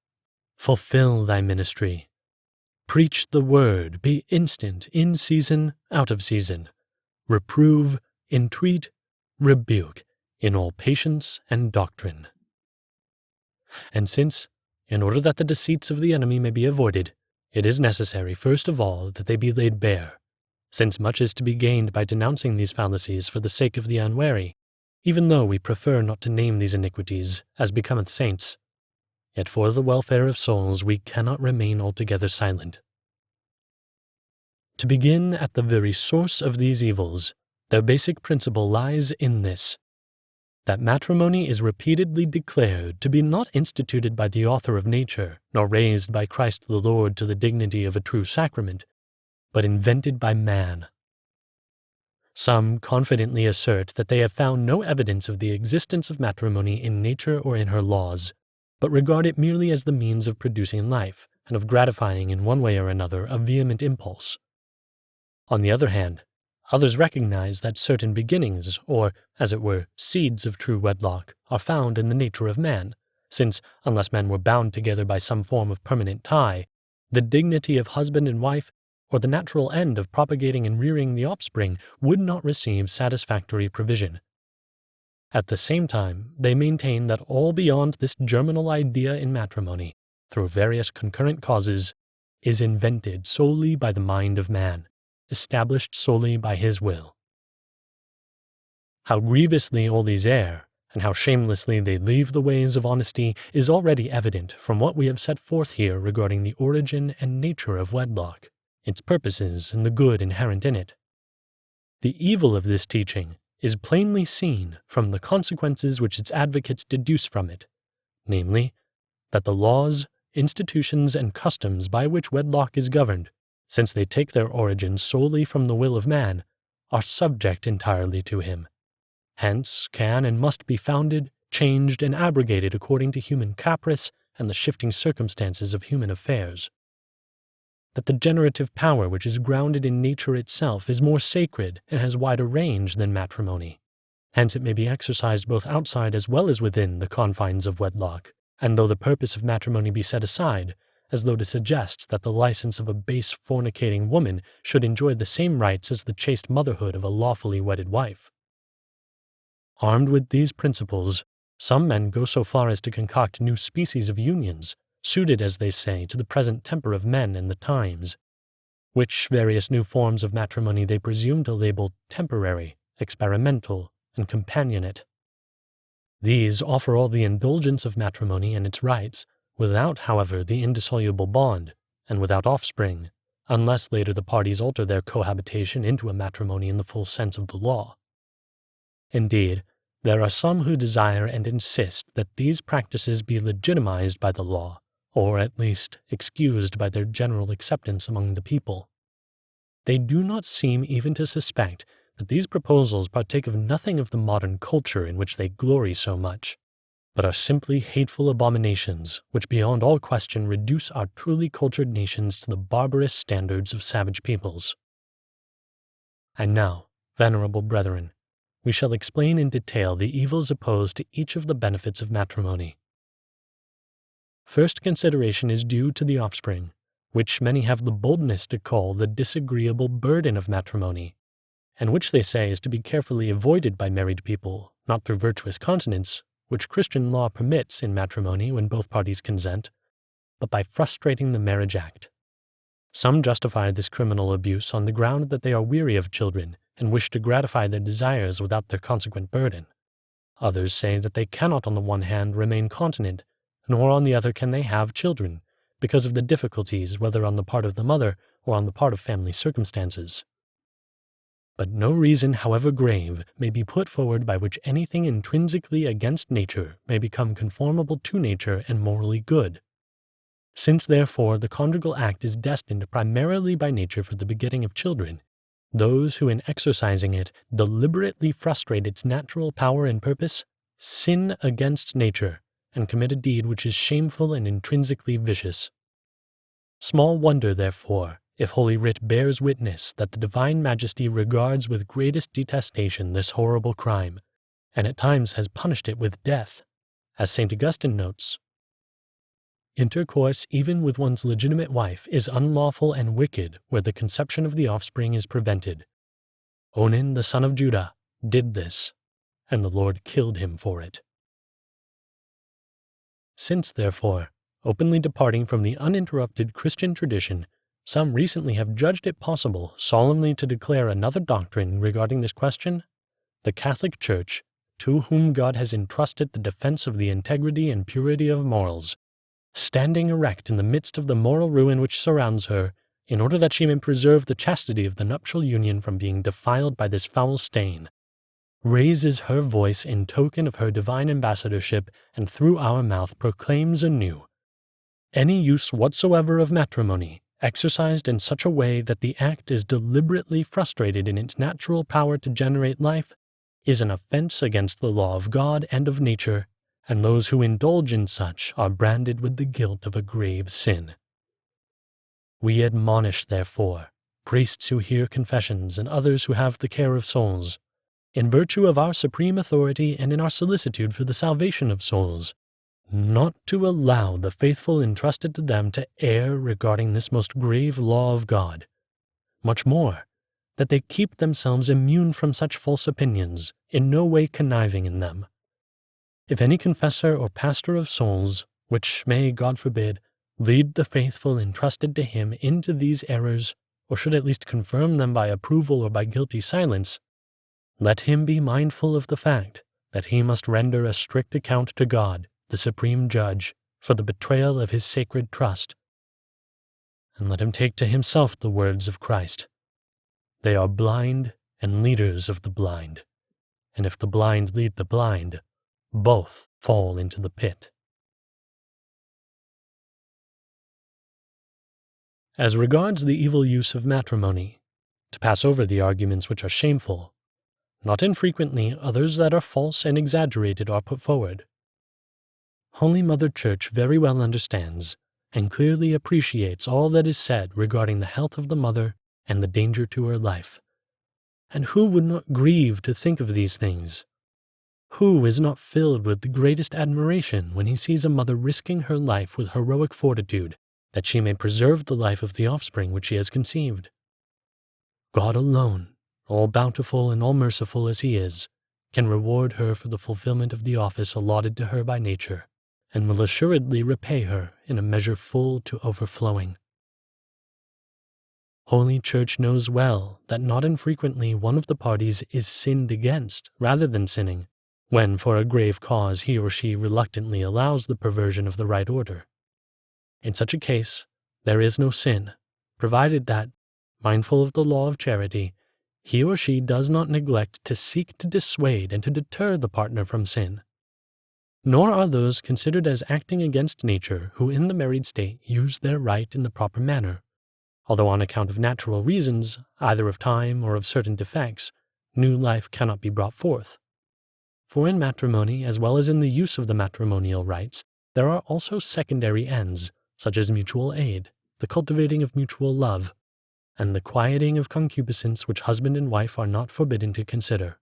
fulfill thy ministry, preach the word, be instant, in season, out of season, reprove, entreat, rebuke, in all patience and doctrine. And since, in order that the deceits of the enemy may be avoided, it is necessary, first of all, that they be laid bare, since much is to be gained by denouncing these fallacies for the sake of the unwary, even though we prefer not to name these iniquities, as becometh saints, yet for the welfare of souls we cannot remain altogether silent. To begin at the very source of these evils, their basic principle lies in this, that matrimony is repeatedly declared to be not instituted by the author of nature, nor raised by Christ the Lord to the dignity of a true sacrament, but invented by man. Some confidently assert that they have found no evidence of the existence of matrimony in nature or in her laws, but regard it merely as the means of producing life, and of gratifying in one way or another a vehement impulse. On the other hand, others recognize that certain beginnings, or, as it were, seeds of true wedlock, are found in the nature of man, since, unless men were bound together by some form of permanent tie, the dignity of husband and wife, or the natural end of propagating and rearing the offspring, would not receive satisfactory provision. At the same time, they maintain that all beyond this germinal idea in matrimony, through various concurrent causes, is invented solely by the mind of man, established solely by his will. How grievously all these err, and how shamelessly they leave the ways of honesty, is already evident from what we have set forth here regarding the origin and nature of wedlock, its purposes, and the good inherent in it. The evil of this teaching is plainly seen from the consequences which its advocates deduce from it, namely, that the laws, institutions, and customs by which wedlock is governed, since they take their origin solely from the will of man, are subject entirely to him, hence can and must be founded, changed, and abrogated according to human caprice and the shifting circumstances of human affairs. That the generative power which is grounded in nature itself is more sacred and has wider range than matrimony, hence it may be exercised both outside as well as within the confines of wedlock, and though the purpose of matrimony be set aside, as though to suggest that the license of a base fornicating woman should enjoy the same rights as the chaste motherhood of a lawfully wedded wife. Armed with these principles, some men go so far as to concoct new species of unions, suited, as they say, to the present temper of men and the times, which various new forms of matrimony they presume to label temporary, experimental, and companionate. These offer all the indulgence of matrimony and its rights, without, however, the indissoluble bond, and without offspring, unless later the parties alter their cohabitation into a matrimony in the full sense of the law. Indeed, there are some who desire and insist that these practices be legitimized by the law, or at least excused by their general acceptance among the people. They do not seem even to suspect that these proposals partake of nothing of the modern culture in which they glory so much, but are simply hateful abominations which beyond all question reduce our truly cultured nations to the barbarous standards of savage peoples. And now, venerable brethren, we shall explain in detail the evils opposed to each of the benefits of matrimony. First consideration is due to the offspring, which many have the boldness to call the disagreeable burden of matrimony, and which they say is to be carefully avoided by married people, not through virtuous continence, which Christian law permits in matrimony when both parties consent, but by frustrating the marriage act. Some justify this criminal abuse on the ground that they are weary of children and wish to gratify their desires without their consequent burden. Others say that they cannot on the one hand remain continent, nor on the other can they have children, because of the difficulties whether on the part of the mother or on the part of family circumstances. But no reason, however grave, may be put forward by which anything intrinsically against nature may become conformable to nature and morally good. Since, therefore, the conjugal act is destined primarily by nature for the begetting of children, those who in exercising it deliberately frustrate its natural power and purpose sin against nature and commit a deed which is shameful and intrinsically vicious. Small wonder, therefore, if Holy Writ bears witness that the Divine Majesty regards with greatest detestation this horrible crime, and at times has punished it with death. As St. Augustine notes, intercourse even with one's legitimate wife is unlawful and wicked where the conception of the offspring is prevented. Onan, the son of Judah, did this, and the Lord killed him for it. Since, therefore, openly departing from the uninterrupted Christian tradition, some recently have judged it possible solemnly to declare another doctrine regarding this question, the Catholic Church, to whom God has entrusted the defense of the integrity and purity of morals, standing erect in the midst of the moral ruin which surrounds her, in order that she may preserve the chastity of the nuptial union from being defiled by this foul stain, raises her voice in token of her divine ambassadorship, and through our mouth proclaims anew, any use whatsoever of matrimony, exercised in such a way that the act is deliberately frustrated in its natural power to generate life, is an offense against the law of God and of nature, and those who indulge in such are branded with the guilt of a grave sin. We admonish, therefore, priests who hear confessions and others who have the care of souls, in virtue of our supreme authority and in our solicitude for the salvation of souls, not to allow the faithful entrusted to them to err regarding this most grave law of God. Much more, that they keep themselves immune from such false opinions, in no way conniving in them. If any confessor or pastor of souls, which may, God forbid, lead the faithful entrusted to him into these errors, or should at least confirm them by approval or by guilty silence, let him be mindful of the fact that he must render a strict account to God, the supreme judge, for the betrayal of his sacred trust. And let him take to himself the words of Christ. They are blind and leaders of the blind, and if the blind lead the blind, both fall into the pit. As regards the evil use of matrimony, to pass over the arguments which are shameful, not infrequently others that are false and exaggerated are put forward. Holy Mother Church very well understands and clearly appreciates all that is said regarding the health of the mother and the danger to her life. And who would not grieve to think of these things? Who is not filled with the greatest admiration when he sees a mother risking her life with heroic fortitude, that she may preserve the life of the offspring which she has conceived? God alone, all bountiful and all merciful as he is, can reward her for the fulfillment of the office allotted to her by nature, and will assuredly repay her in a measure full to overflowing. Holy Church knows well that not infrequently one of the parties is sinned against rather than sinning, when for a grave cause he or she reluctantly allows the perversion of the right order. In such a case, there is no sin, provided that, mindful of the law of charity, he or she does not neglect to seek to dissuade and to deter the partner from sin. Nor are those considered as acting against nature who in the married state use their right in the proper manner, although on account of natural reasons, either of time or of certain defects, new life cannot be brought forth. For in matrimony, as well as in the use of the matrimonial rites, there are also secondary ends, such as mutual aid, the cultivating of mutual love, and the quieting of concupiscence which husband and wife are not forbidden to consider,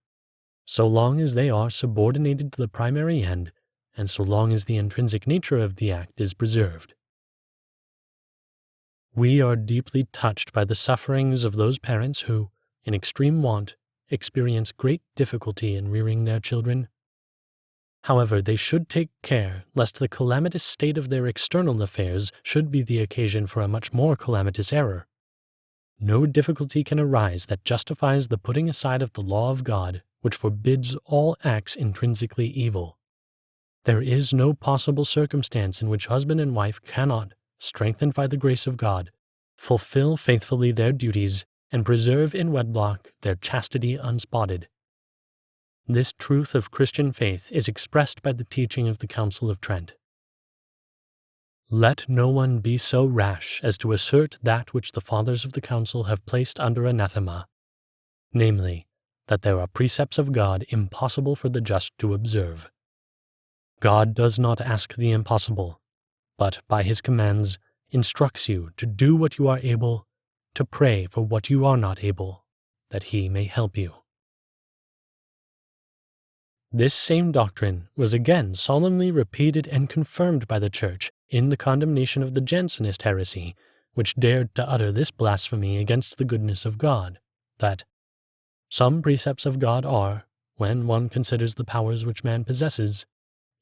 so long as they are subordinated to the primary end, and so long as the intrinsic nature of the act is preserved. We are deeply touched by the sufferings of those parents who, in extreme want, experience great difficulty in rearing their children. However, they should take care lest the calamitous state of their external affairs should be the occasion for a much more calamitous error. No difficulty can arise that justifies the putting aside of the law of God, which forbids all acts intrinsically evil. There is no possible circumstance in which husband and wife cannot, strengthened by the grace of God, fulfill faithfully their duties and preserve in wedlock their chastity unspotted. This truth of Christian faith is expressed by the teaching of the Council of Trent. Let no one be so rash as to assert that which the Fathers of the Council have placed under anathema, namely, that there are precepts of God impossible for the just to observe. God does not ask the impossible, but by his commands instructs you to do what you are able, to pray for what you are not able, that he may help you. This same doctrine was again solemnly repeated and confirmed by the Church in the condemnation of the Jansenist heresy, which dared to utter this blasphemy against the goodness of God, that some precepts of God are, when one considers the powers which man possesses,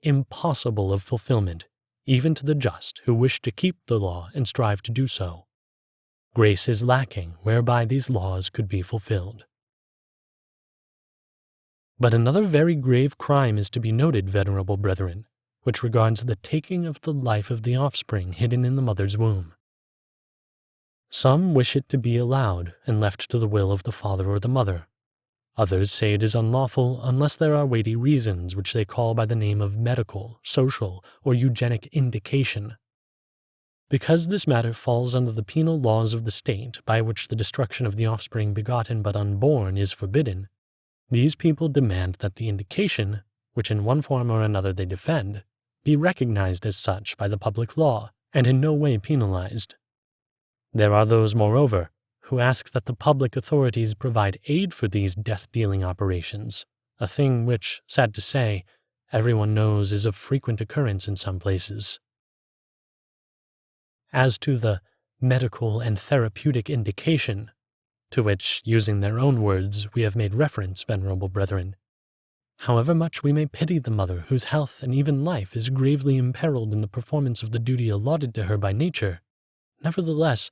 impossible of fulfillment, even to the just who wish to keep the law and strive to do so. Grace is lacking whereby these laws could be fulfilled. But another very grave crime is to be noted, venerable brethren, which regards the taking of the life of the offspring hidden in the mother's womb. Some wish it to be allowed and left to the will of the father or the mother. Others say it is unlawful unless there are weighty reasons which they call by the name of medical, social, or eugenic indication. Because this matter falls under the penal laws of the state by which the destruction of the offspring begotten but unborn is forbidden, these people demand that the indication, which in one form or another they defend, be recognized as such by the public law, and in no way penalized. There are those, moreover, who ask that the public authorities provide aid for these death-dealing operations, a thing which, sad to say, everyone knows is of frequent occurrence in some places. As to the medical and therapeutic indication, to which, using their own words, we have made reference, venerable brethren, however much we may pity the mother whose health and even life is gravely imperiled in the performance of the duty allotted to her by nature, nevertheless,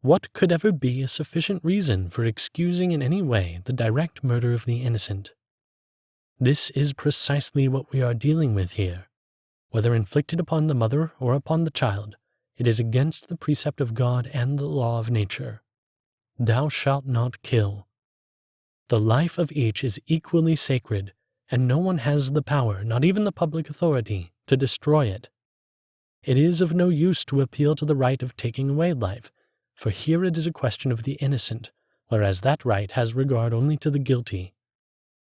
what could ever be a sufficient reason for excusing in any way the direct murder of the innocent? This is precisely what we are dealing with here. Whether inflicted upon the mother or upon the child, it is against the precept of God and the law of nature. Thou shalt not kill. The life of each is equally sacred, and no one has the power, not even the public authority, to destroy it. It is of no use to appeal to the right of taking away life, for here it is a question of the innocent, whereas that right has regard only to the guilty.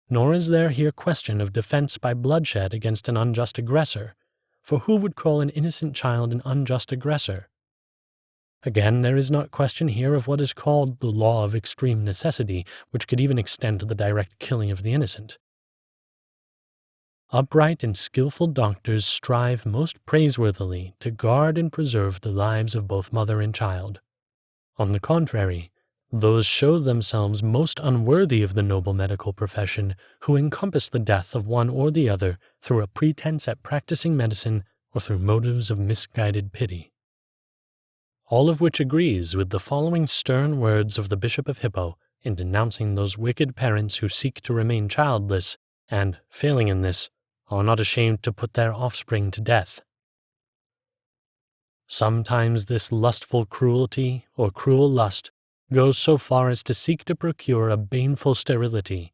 Nor is there here question of defense by bloodshed against an unjust aggressor, for who would call an innocent child an unjust aggressor? Again, there is not question here of what is called the law of extreme necessity, which could even extend to the direct killing of the innocent. Upright and skillful doctors strive most praiseworthily to guard and preserve the lives of both mother and child. On the contrary, those show themselves most unworthy of the noble medical profession who encompass the death of one or the other through a pretense at practicing medicine or through motives of misguided pity. All of which agrees with the following stern words of the Bishop of Hippo in denouncing those wicked parents who seek to remain childless and, failing in this, are not ashamed to put their offspring to death. Sometimes this lustful cruelty or cruel lust goes so far as to seek to procure a baneful sterility,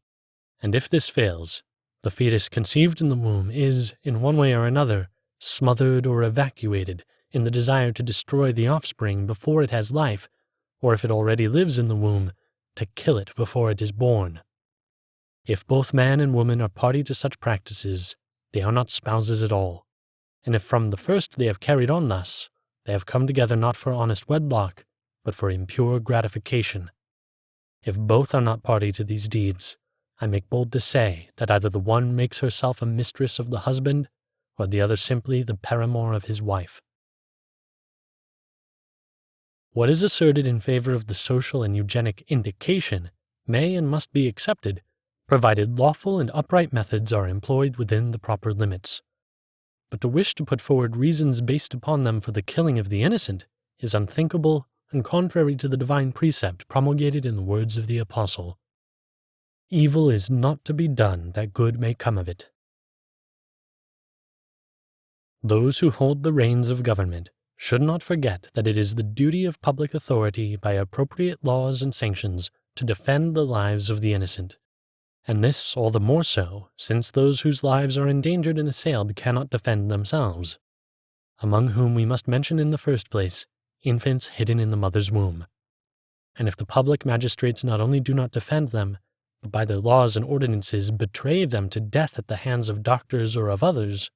and if this fails, the fetus conceived in the womb is, in one way or another, smothered or evacuated in the desire to destroy the offspring before it has life, or if it already lives in the womb, to kill it before it is born. If both man and woman are party to such practices, they are not spouses at all. And if from the first they have carried on thus, they have come together not for honest wedlock, but for impure gratification. If both are not party to these deeds, I make bold to say that either the one makes herself a mistress of the husband, or the other simply the paramour of his wife. What is asserted in favor of the social and eugenic indication may and must be accepted, provided lawful and upright methods are employed within the proper limits. But to wish to put forward reasons based upon them for the killing of the innocent is unthinkable and contrary to the divine precept promulgated in the words of the Apostle, "Evil is not to be done that good may come of it." Those who hold the reins of government should not forget that it is the duty of public authority by appropriate laws and sanctions to defend the lives of the innocent. And this all the more so, since those whose lives are endangered and assailed cannot defend themselves, among whom we must mention in the first place infants hidden in the mother's womb. And if the public magistrates not only do not defend them, but by their laws and ordinances betray them to death at the hands of doctors or of others,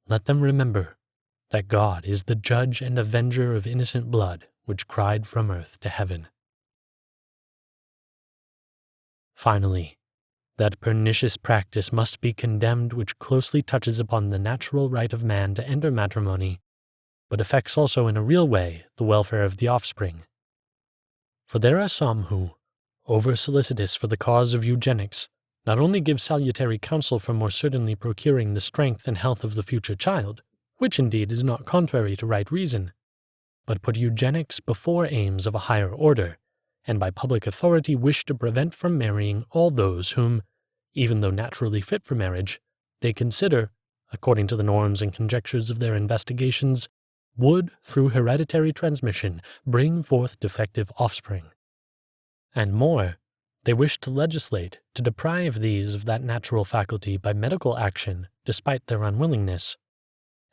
let them remember that God is the judge and avenger of innocent blood which cried from earth to heaven. Finally, that pernicious practice must be condemned which closely touches upon the natural right of man to enter matrimony, but affects also in a real way the welfare of the offspring. For there are some who, over-solicitous for the cause of eugenics, not only give salutary counsel for more certainly procuring the strength and health of the future child, which indeed is not contrary to right reason, but put eugenics before aims of a higher order, and by public authority wish to prevent from marrying all those whom, even though naturally fit for marriage, they consider, according to the norms and conjectures of their investigations, would, through hereditary transmission, bring forth defective offspring. And more, they wish to legislate to deprive these of that natural faculty by medical action despite their unwillingness.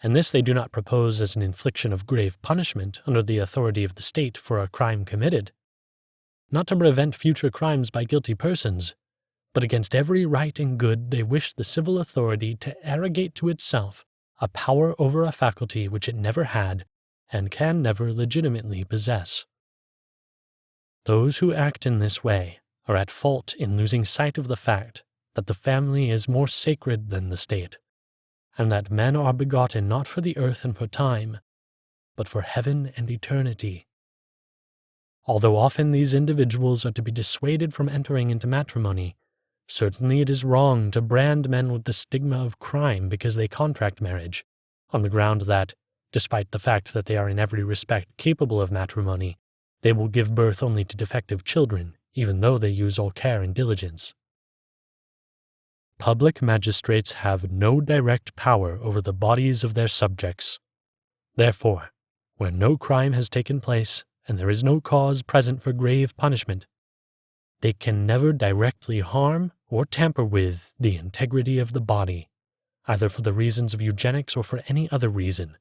And this they do not propose as an infliction of grave punishment under the authority of the state for a crime committed, not to prevent future crimes by guilty persons, but against every right and good they wish the civil authority to arrogate to itself a power over a faculty which it never had and can never legitimately possess. Those who act in this way are at fault in losing sight of the fact that the family is more sacred than the state, and that men are begotten not for the earth and for time, but for heaven and eternity. Although often these individuals are to be dissuaded from entering into matrimony, certainly it is wrong to brand men with the stigma of crime because they contract marriage, on the ground that, despite the fact that they are in every respect capable of matrimony, they will give birth only to defective children, even though they use all care and diligence. Public magistrates have no direct power over the bodies of their subjects. Therefore, where no crime has taken place, and there is no cause present for grave punishment, they can never directly harm or tamper with the integrity of the body, either for the reasons of eugenics or for any other reason.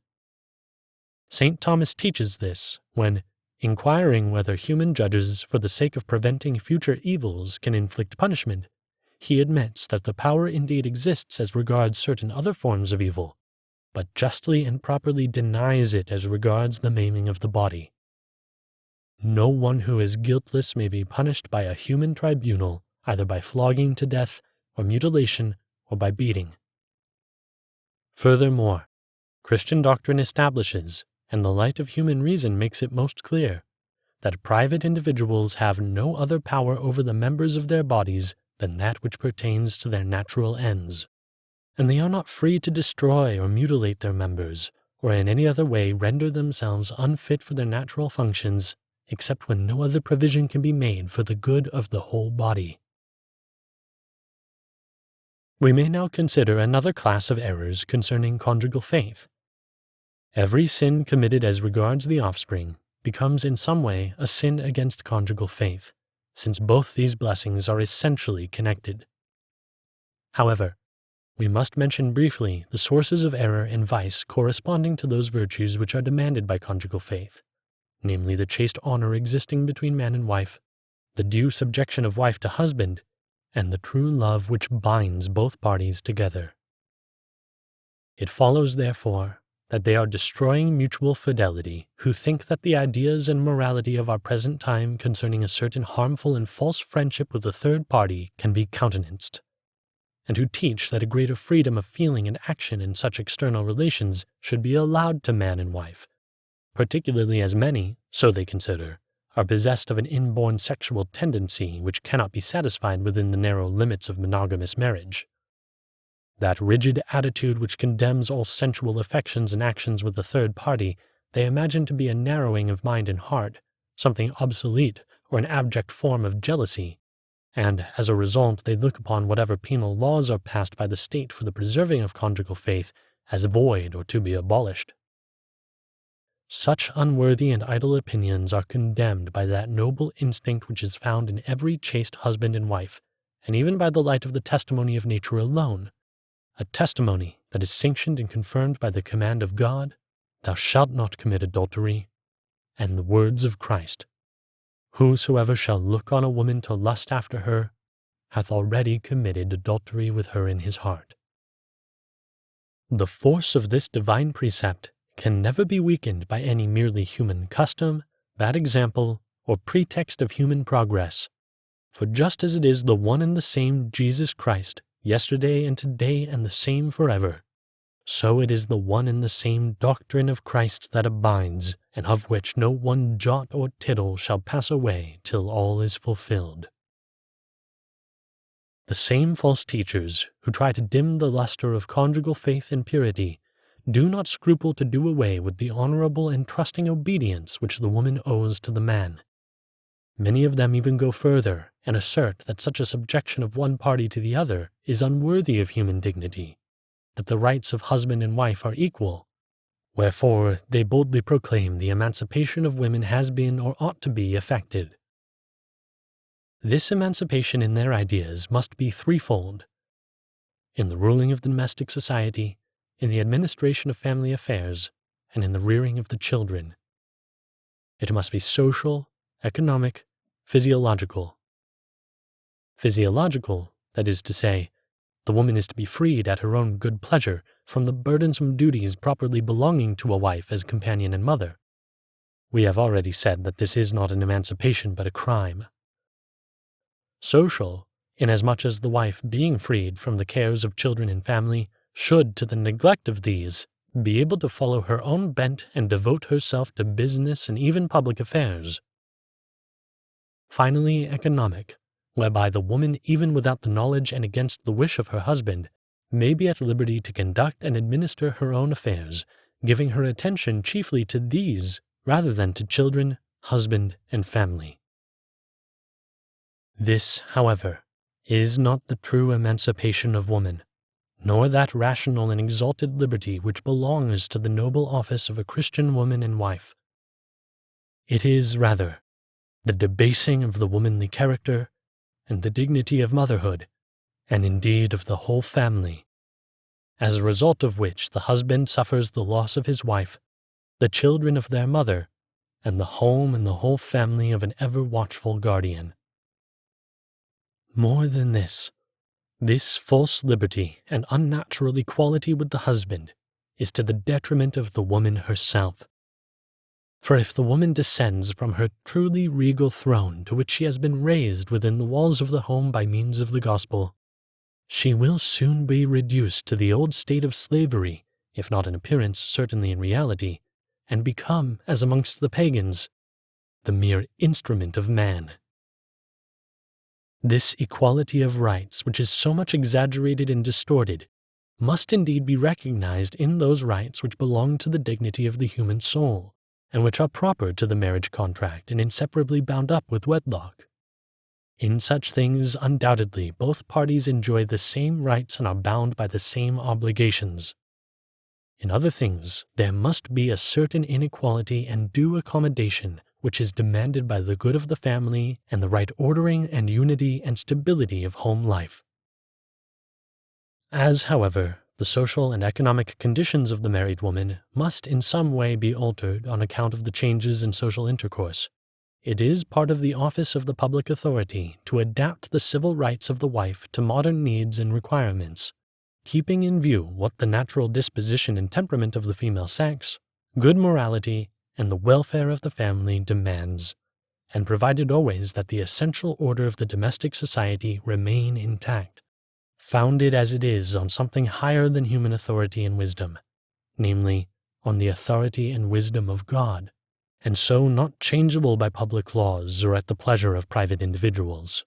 St. Thomas teaches this when, inquiring whether human judges, for the sake of preventing future evils, can inflict punishment, he admits that the power indeed exists as regards certain other forms of evil, but justly and properly denies it as regards the maiming of the body. No one who is guiltless may be punished by a human tribunal, either by flogging to death, or mutilation, or by beating. Furthermore, Christian doctrine establishes, and the light of human reason makes it most clear, that private individuals have no other power over the members of their bodies than that which pertains to their natural ends, and they are not free to destroy or mutilate their members, or in any other way render themselves unfit for their natural functions, except when no other provision can be made for the good of the whole body. We may now consider another class of errors concerning conjugal faith. Every sin committed as regards the offspring becomes in some way a sin against conjugal faith, since both these blessings are essentially connected. However, we must mention briefly the sources of error and vice corresponding to those virtues which are demanded by conjugal faith, namely the chaste honor existing between man and wife, the due subjection of wife to husband, and the true love which binds both parties together. It follows, therefore, that they are destroying mutual fidelity who think that the ideas and morality of our present time concerning a certain harmful and false friendship with a third party can be countenanced, and who teach that a greater freedom of feeling and action in such external relations should be allowed to man and wife, particularly as many, so they consider, are possessed of an inborn sexual tendency which cannot be satisfied within the narrow limits of monogamous marriage. That rigid attitude which condemns all sensual affections and actions with a third party they imagine to be a narrowing of mind and heart, something obsolete or an abject form of jealousy, and as a result they look upon whatever penal laws are passed by the state for the preserving of conjugal faith as void or to be abolished. Such unworthy and idle opinions are condemned by that noble instinct which is found in every chaste husband and wife, and even by the light of the testimony of nature alone, a testimony that is sanctioned and confirmed by the command of God, "Thou shalt not commit adultery," and the words of Christ, "Whosoever shall look on a woman to lust after her, hath already committed adultery with her in his heart." The force of this divine precept can never be weakened by any merely human custom, bad example, or pretext of human progress, for just as it is the one and the same Jesus Christ, yesterday and today and the same forever, so it is the one and the same doctrine of Christ that abides, and of which no one jot or tittle shall pass away till all is fulfilled. The same false teachers who try to dim the luster of conjugal faith and purity do not scruple to do away with the honorable and trusting obedience which the woman owes to the man. Many of them even go further and assert that such a subjection of one party to the other is unworthy of human dignity, that the rights of husband and wife are equal, wherefore they boldly proclaim the emancipation of women has been or ought to be effected. This emancipation in their ideas must be threefold: in the ruling of the domestic society, in the administration of family affairs, and in the rearing of the children. It must be social, economic, physiological. Physiological, that is to say, the woman is to be freed at her own good pleasure from the burdensome duties properly belonging to a wife as companion and mother. We have already said that this is not an emancipation but a crime. Social, inasmuch as the wife, being freed from the cares of children and family, should, to the neglect of these, be able to follow her own bent and devote herself to business and even public affairs. Finally, economic, whereby the woman, even without the knowledge and against the wish of her husband, may be at liberty to conduct and administer her own affairs, giving her attention chiefly to these rather than to children, husband, and family. This, however, is not the true emancipation of woman, nor that rational and exalted liberty which belongs to the noble office of a Christian woman and wife. It is, rather, the debasing of the womanly character and the dignity of motherhood, and indeed of the whole family, as a result of which the husband suffers the loss of his wife, the children of their mother, and the home and the whole family of an ever-watchful guardian. More than this false liberty and unnatural equality with the husband is to the detriment of the woman herself. For if the woman descends from her truly regal throne to which she has been raised within the walls of the home by means of the gospel, she will soon be reduced to the old state of slavery, if not in appearance, certainly in reality, and become, as amongst the pagans, the mere instrument of man. This equality of rights, which is so much exaggerated and distorted, must indeed be recognized in those rights which belong to the dignity of the human soul, and which are proper to the marriage contract and inseparably bound up with wedlock. In such things, undoubtedly, both parties enjoy the same rights and are bound by the same obligations. In other things, there must be a certain inequality and due accommodation which is demanded by the good of the family and the right ordering and unity and stability of home life. As, however, the social and economic conditions of the married woman must in some way be altered on account of the changes in social intercourse, it is part of the office of the public authority to adapt the civil rights of the wife to modern needs and requirements, keeping in view what the natural disposition and temperament of the female sex, good morality, and the welfare of the family demands, and provided always that the essential order of the domestic society remain intact, founded as it is on something higher than human authority and wisdom, namely, on the authority and wisdom of God, and so not changeable by public laws or at the pleasure of private individuals.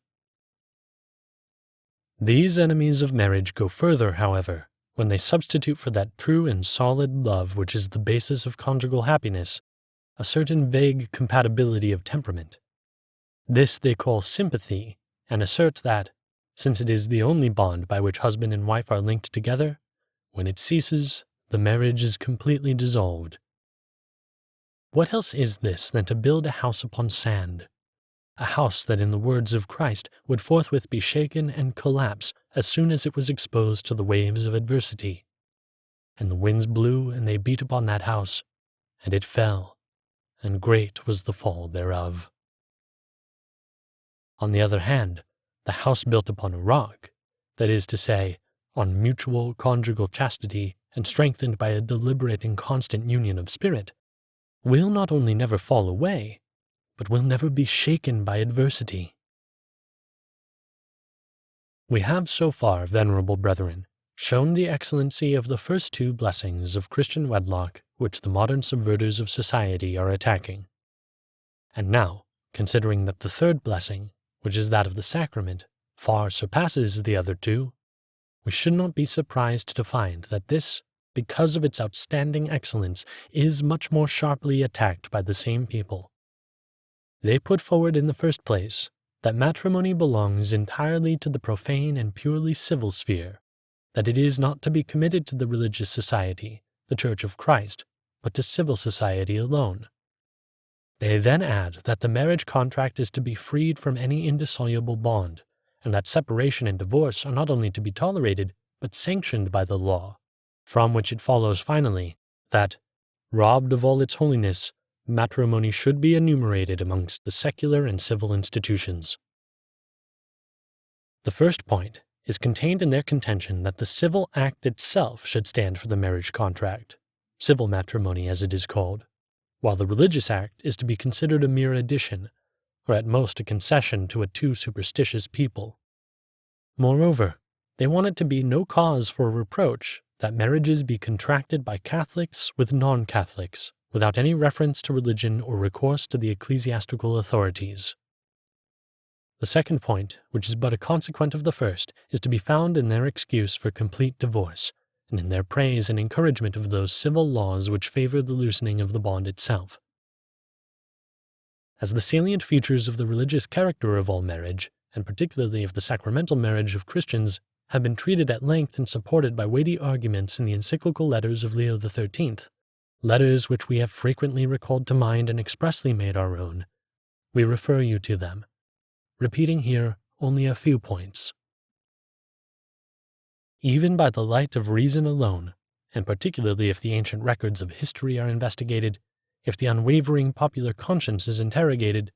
These enemies of marriage go further, however, when they substitute for that true and solid love which is the basis of conjugal happiness, a certain vague compatibility of temperament. This they call sympathy, and assert that, since it is the only bond by which husband and wife are linked together, when it ceases, the marriage is completely dissolved. What else is this than to build a house upon sand? A house that, in the words of Christ, would forthwith be shaken and collapse as soon as it was exposed to the waves of adversity. And the winds blew, and they beat upon that house, and it fell, and great was the fall thereof. On the other hand, the house built upon a rock, that is to say, on mutual conjugal chastity and strengthened by a deliberate and constant union of spirit, will not only never fall away, but will never be shaken by adversity. We have so far, venerable brethren, shown the excellency of the first two blessings of Christian wedlock which the modern subverters of society are attacking. And now, considering that the third blessing, which is that of the sacrament, far surpasses the other two, we should not be surprised to find that this, because of its outstanding excellence, is much more sharply attacked by the same people. They put forward in the first place that matrimony belongs entirely to the profane and purely civil sphere, that it is not to be committed to the religious society, the Church of Christ, but to civil society alone. They then add that the marriage contract is to be freed from any indissoluble bond, and that separation and divorce are not only to be tolerated, but sanctioned by the law, from which it follows finally that, robbed of all its holiness, matrimony should be enumerated amongst the secular and civil institutions. The first point is contained in their contention that the civil act itself should stand for the marriage contract, civil matrimony as it is called, while the religious act is to be considered a mere addition, or at most a concession to a too superstitious people. Moreover, they want it to be no cause for reproach that marriages be contracted by Catholics with non-Catholics, without any reference to religion or recourse to the ecclesiastical authorities. The second point, which is but a consequent of the first, is to be found in their excuse for complete divorce, and in their praise and encouragement of those civil laws which favor the loosening of the bond itself. As the salient features of the religious character of all marriage, and particularly of the sacramental marriage of Christians, have been treated at length and supported by weighty arguments in the encyclical letters of Leo XIII, letters which we have frequently recalled to mind and expressly made our own, we refer you to them, repeating here only a few points. Even by the light of reason alone, and particularly if the ancient records of history are investigated, if the unwavering popular conscience is interrogated,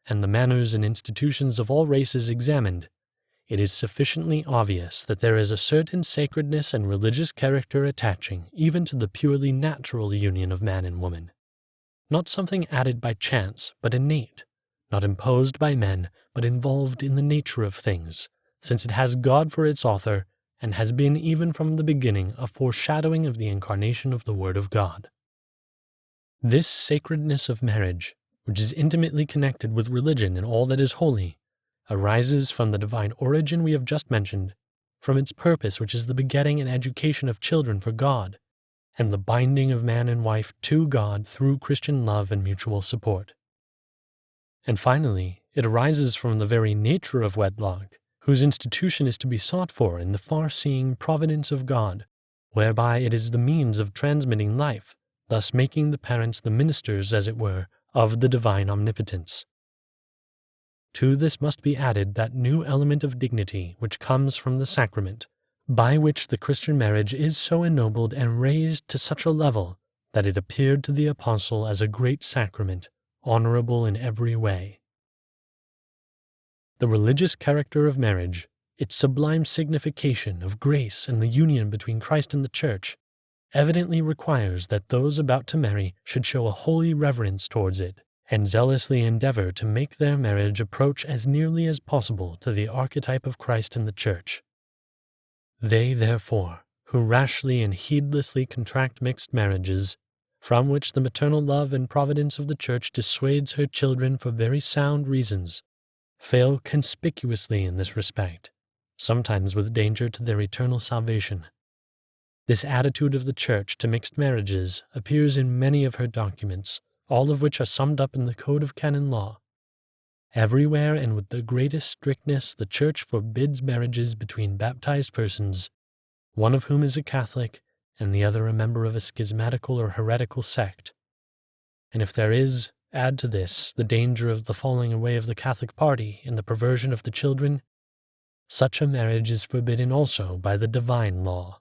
and the manners and institutions of all races examined, it is sufficiently obvious that there is a certain sacredness and religious character attaching even to the purely natural union of man and woman, not something added by chance, but innate, not imposed by men, but involved in the nature of things, since it has God for its author, and has been even from the beginning a foreshadowing of the incarnation of the Word of God. This sacredness of marriage, which is intimately connected with religion and all that is holy, arises from the divine origin we have just mentioned, from its purpose which is the begetting and education of children for God, and the binding of man and wife to God through Christian love and mutual support. And finally, it arises from the very nature of wedlock, whose institution is to be sought for in the far-seeing providence of God, whereby it is the means of transmitting life, thus making the parents the ministers, as it were, of the divine omnipotence. To this must be added that new element of dignity which comes from the sacrament, by which the Christian marriage is so ennobled and raised to such a level that it appeared to the apostle as a great sacrament, honorable in every way. The religious character of marriage, its sublime signification of grace and the union between Christ and the Church, evidently requires that those about to marry should show a holy reverence towards it, and zealously endeavor to make their marriage approach as nearly as possible to the archetype of Christ and the Church. They, therefore, who rashly and heedlessly contract mixed marriages, from which the maternal love and providence of the Church dissuades her children for very sound reasons, fail conspicuously in this respect, sometimes with danger to their eternal salvation. This attitude of the Church to mixed marriages appears in many of her documents, all of which are summed up in the Code of Canon Law. Everywhere and with the greatest strictness the Church forbids marriages between baptized persons, one of whom is a Catholic and the other a member of a schismatical or heretical sect. And if there is, add to this, the danger of the falling away of the Catholic party and the perversion of the children, such a marriage is forbidden also by the divine law.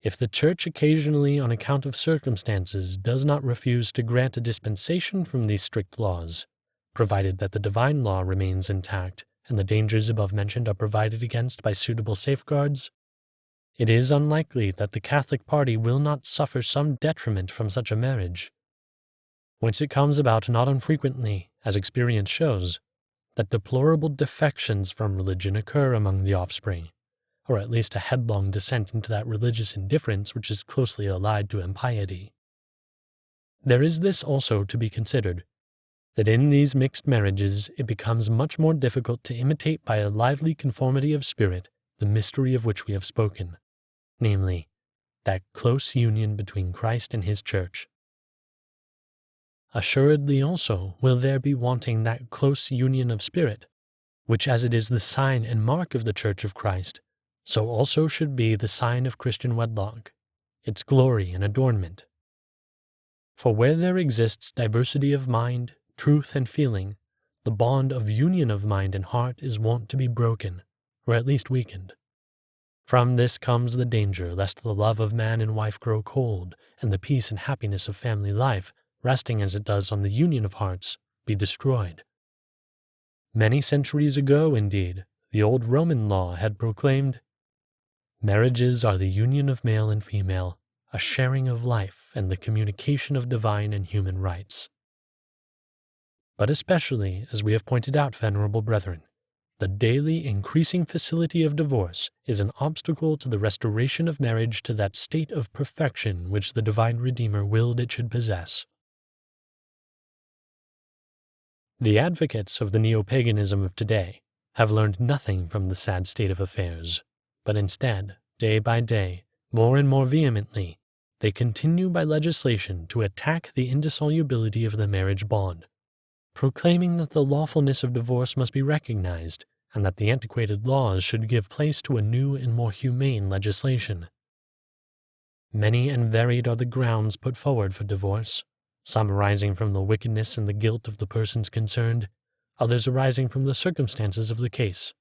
If the Church occasionally, on account of circumstances, does not refuse to grant a dispensation from these strict laws, provided that the divine law remains intact and the dangers above mentioned are provided against by suitable safeguards, it is unlikely that the Catholic party will not suffer some detriment from such a marriage, whence it comes about not unfrequently, as experience shows, that deplorable defections from religion occur among the offspring, or at least a headlong descent into that religious indifference which is closely allied to impiety. There is this also to be considered, that in these mixed marriages it becomes much more difficult to imitate by a lively conformity of spirit the mystery of which we have spoken, namely, that close union between Christ and his Church. Assuredly also will there be wanting that close union of spirit, which as it is the sign and mark of the Church of Christ, so also should be the sign of Christian wedlock, its glory and adornment. For where there exists diversity of mind, truth, and feeling, the bond of union of mind and heart is wont to be broken, or at least weakened. From this comes the danger lest the love of man and wife grow cold, and the peace and happiness of family life, resting as it does on the union of hearts, be destroyed. Many centuries ago, indeed, the old Roman law had proclaimed, "Marriages are the union of male and female, a sharing of life and the communication of divine and human rights." But especially, as we have pointed out, venerable brethren, the daily increasing facility of divorce is an obstacle to the restoration of marriage to that state of perfection which the divine Redeemer willed it should possess. The advocates of the neo-paganism of today have learned nothing from the sad state of affairs, but instead, day by day, more and more vehemently, they continue by legislation to attack the indissolubility of the marriage bond, proclaiming that the lawfulness of divorce must be recognized, and that the antiquated laws should give place to a new and more humane legislation. Many and varied are the grounds put forward for divorce, some arising from the wickedness and the guilt of the persons concerned, others arising from the circumstances of the case.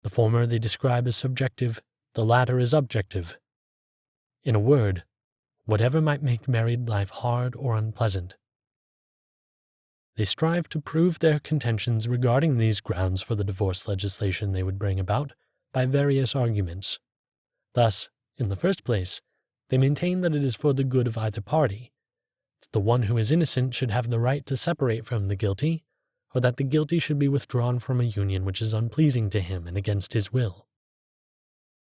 The former they describe as subjective, the latter as objective. In a word, whatever might make married life hard or unpleasant. They strive to prove their contentions regarding these grounds for the divorce legislation they would bring about by various arguments. Thus, in the first place, they maintain that it is for the good of either party, that the one who is innocent should have the right to separate from the guilty, or that the guilty should be withdrawn from a union which is unpleasing to him and against his will.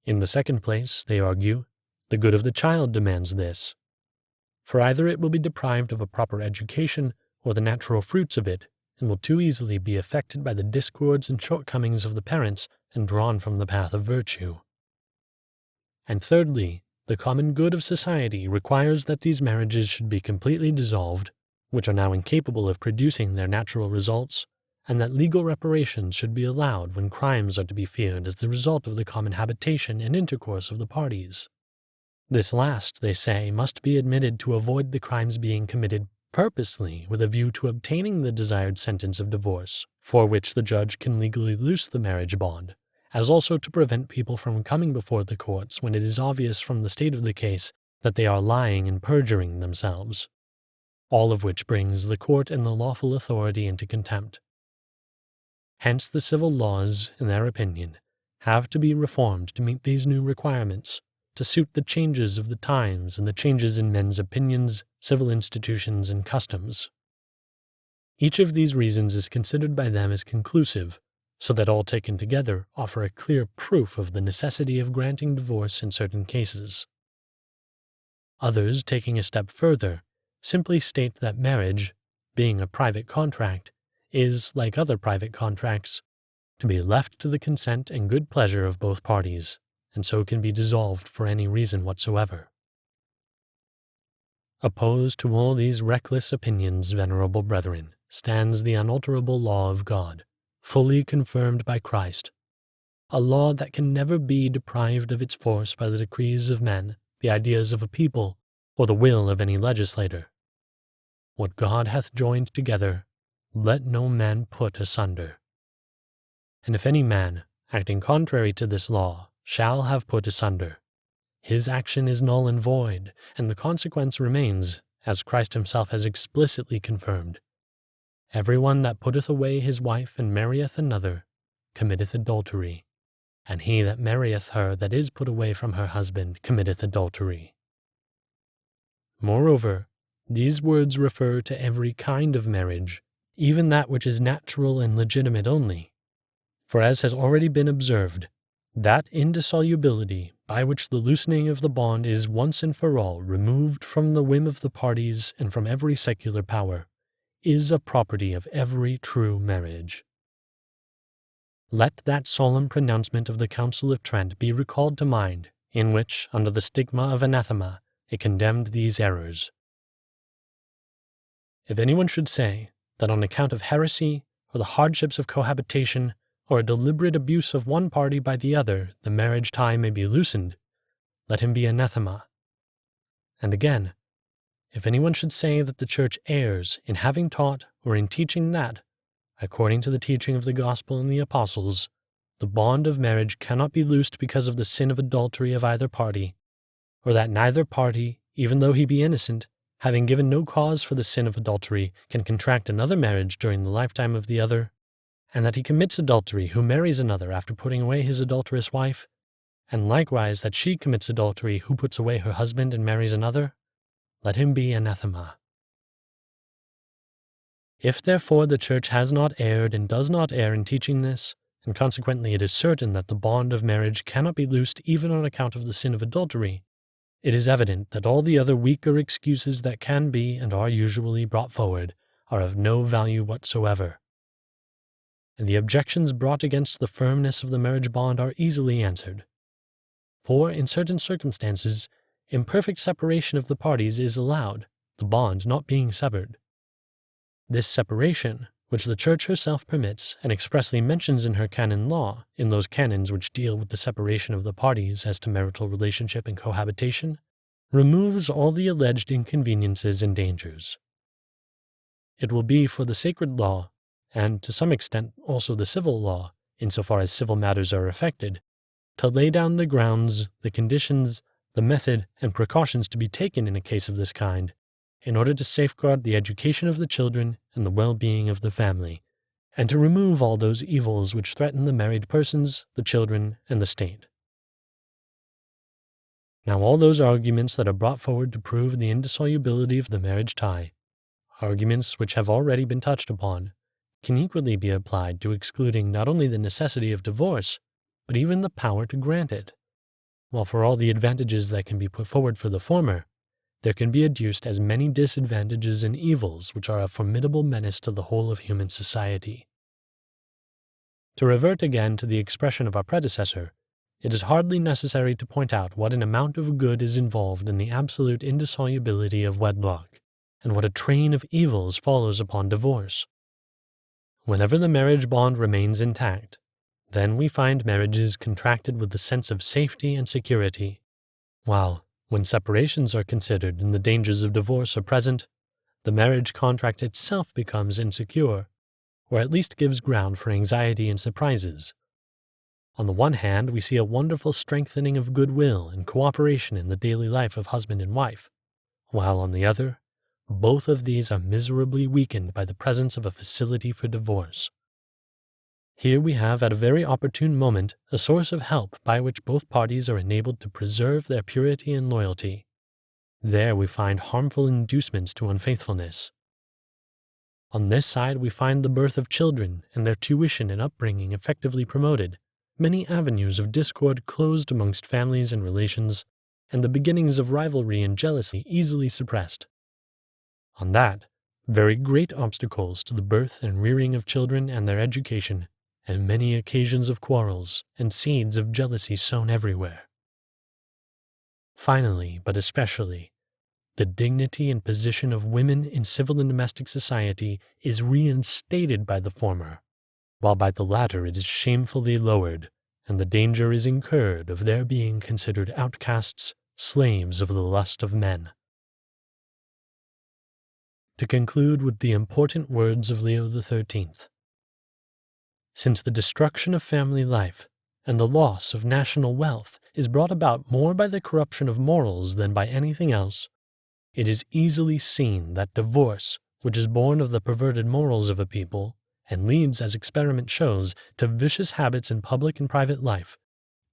In the second place, they argue, the good of the child demands this, for either it will be deprived of a proper education or the natural fruits of it, and will too easily be affected by the discords and shortcomings of the parents and drawn from the path of virtue. And thirdly, the common good of society requires that these marriages should be completely dissolved, which are now incapable of producing their natural results, and that legal reparations should be allowed when crimes are to be feared as the result of the common habitation and intercourse of the parties. This last, they say, must be admitted to avoid the crimes being committed purposely with a view to obtaining the desired sentence of divorce, for which the judge can legally loose the marriage bond, as also to prevent people from coming before the courts when it is obvious from the state of the case that they are lying and perjuring themselves, all of which brings the court and the lawful authority into contempt. Hence the civil laws, in their opinion, have to be reformed to meet these new requirements, to suit the changes of the times and the changes in men's opinions, civil institutions, and customs. Each of these reasons is considered by them as conclusive, so that all taken together offer a clear proof of the necessity of granting divorce in certain cases. Others, taking a step further, simply state that marriage, being a private contract, is, like other private contracts, to be left to the consent and good pleasure of both parties, and so can be dissolved for any reason whatsoever. Opposed to all these reckless opinions, venerable brethren, stands the unalterable law of God, fully confirmed by Christ, a law that can never be deprived of its force by the decrees of men, the ideas of a people, or the will of any legislator. What God hath joined together, let no man put asunder. And if any man, acting contrary to this law, shall have put asunder, his action is null and void, and the consequence remains, as Christ himself has explicitly confirmed. Every one that putteth away his wife and marrieth another committeth adultery, and he that marrieth her that is put away from her husband committeth adultery. Moreover, these words refer to every kind of marriage, even that which is natural and legitimate only. For as has already been observed, that indissolubility by which the loosening of the bond is once and for all removed from the whim of the parties and from every secular power, is a property of every true marriage. Let that solemn pronouncement of the Council of Trent be recalled to mind, in which, under the stigma of anathema, it condemned these errors. If anyone should say that on account of heresy, or the hardships of cohabitation, or a deliberate abuse of one party by the other, the marriage tie may be loosened, let him be anathema. And again, if anyone should say that the Church errs in having taught or in teaching that, according to the teaching of the Gospel and the Apostles, the bond of marriage cannot be loosed because of the sin of adultery of either party, or that neither party, even though he be innocent, having given no cause for the sin of adultery, can contract another marriage during the lifetime of the other, and that he commits adultery who marries another after putting away his adulterous wife, and likewise that she commits adultery who puts away her husband and marries another, let him be anathema. If therefore the Church has not erred and does not err in teaching this, and consequently it is certain that the bond of marriage cannot be loosed even on account of the sin of adultery, it is evident that all the other weaker excuses that can be and are usually brought forward are of no value whatsoever. And the objections brought against the firmness of the marriage bond are easily answered. For in certain circumstances, imperfect separation of the parties is allowed, the bond not being severed. This separation, which the Church herself permits and expressly mentions in her canon law, in those canons which deal with the separation of the parties as to marital relationship and cohabitation, removes all the alleged inconveniences and dangers. It will be for the sacred law, and to some extent also the civil law, insofar as civil matters are affected, to lay down the grounds, the conditions, the method, and precautions to be taken in a case of this kind, in order to safeguard the education of the children and the well-being of the family, and to remove all those evils which threaten the married persons, the children, and the state. Now all those arguments that are brought forward to prove the indissolubility of the marriage tie, arguments which have already been touched upon, can equally be applied to excluding not only the necessity of divorce, but even the power to grant it, while for all the advantages that can be put forward for the former, there can be adduced as many disadvantages and evils which are a formidable menace to the whole of human society. To revert again to the expression of our predecessor, it is hardly necessary to point out what an amount of good is involved in the absolute indissolubility of wedlock, and what a train of evils follows upon divorce. Whenever the marriage bond remains intact, then we find marriages contracted with the sense of safety and security, while, when separations are considered and the dangers of divorce are present, the marriage contract itself becomes insecure, or at least gives ground for anxiety and surprises. On the one hand, we see a wonderful strengthening of goodwill and cooperation in the daily life of husband and wife, while on the other, both of these are miserably weakened by the presence of a facility for divorce. Here we have at a very opportune moment a source of help by which both parties are enabled to preserve their purity and loyalty. There we find harmful inducements to unfaithfulness. On this side we find the birth of children and their tuition and upbringing effectively promoted, many avenues of discord closed amongst families and relations, and the beginnings of rivalry and jealousy easily suppressed. On that, very great obstacles to the birth and rearing of children and their education, and many occasions of quarrels and seeds of jealousy sown everywhere. Finally, but especially, the dignity and position of women in civil and domestic society is reinstated by the former, while by the latter it is shamefully lowered, and the danger is incurred of their being considered outcasts, slaves of the lust of men. To conclude with the important words of Leo XIII. Since the destruction of family life and the loss of national wealth is brought about more by the corruption of morals than by anything else, it is easily seen that divorce, which is born of the perverted morals of a people, and leads, as experiment shows, to vicious habits in public and private life,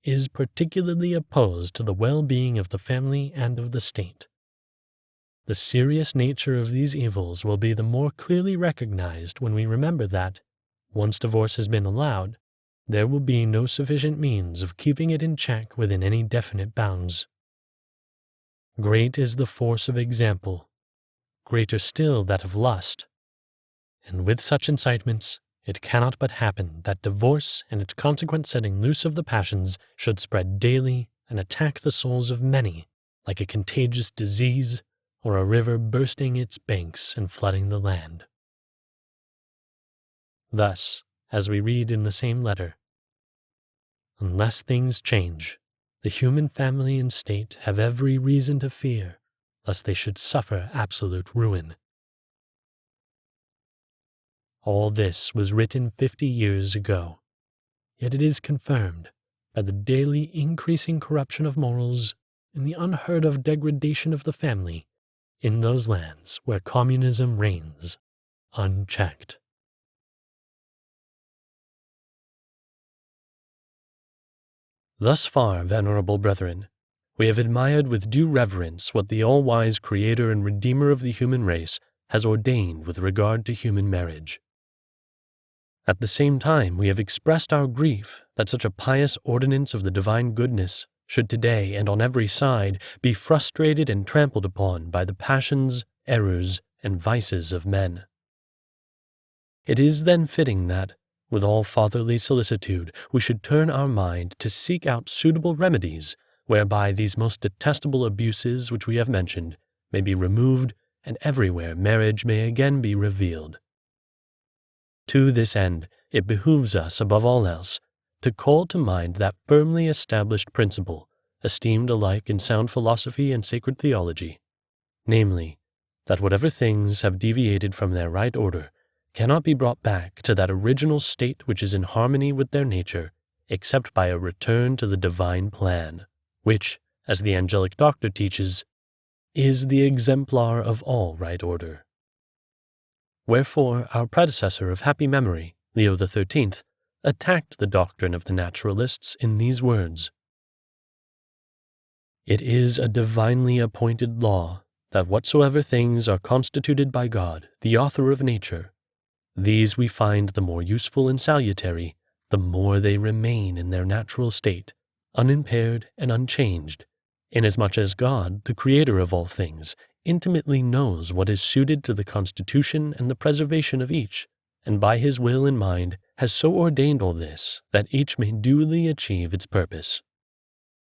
is particularly opposed to the well-being of the family and of the state. The serious nature of these evils will be the more clearly recognized when we remember that, once divorce has been allowed, there will be no sufficient means of keeping it in check within any definite bounds. Great is the force of example, greater still that of lust, and with such incitements it cannot but happen that divorce and its consequent setting loose of the passions should spread daily and attack the souls of many like a contagious disease or a river bursting its banks and flooding the land. Thus, as we read in the same letter, unless things change, the human family and state have every reason to fear lest they should suffer absolute ruin. All this was written 50 years ago, yet it is confirmed by the daily increasing corruption of morals and the unheard-of degradation of the family in those lands where communism reigns unchecked. Thus far, venerable brethren, we have admired with due reverence what the all-wise Creator and Redeemer of the human race has ordained with regard to human marriage. At the same time, we have expressed our grief that such a pious ordinance of the divine goodness should today and on every side be frustrated and trampled upon by the passions, errors, and vices of men. It is then fitting that, with all fatherly solicitude, we should turn our mind to seek out suitable remedies whereby these most detestable abuses which we have mentioned may be removed and everywhere marriage may again be revealed. To this end, it behooves us, above all else, to call to mind that firmly established principle, esteemed alike in sound philosophy and sacred theology, namely, that whatever things have deviated from their right order cannot be brought back to that original state which is in harmony with their nature, except by a return to the divine plan, which, as the angelic doctor teaches, is the exemplar of all right order. Wherefore our predecessor of happy memory, Leo XIII, attacked the doctrine of the naturalists in these words: "It is a divinely appointed law that whatsoever things are constituted by God, the author of nature, these we find the more useful and salutary, the more they remain in their natural state, unimpaired and unchanged, inasmuch as God, the Creator of all things, intimately knows what is suited to the constitution and the preservation of each, and by His will and mind has so ordained all this that each may duly achieve its purpose.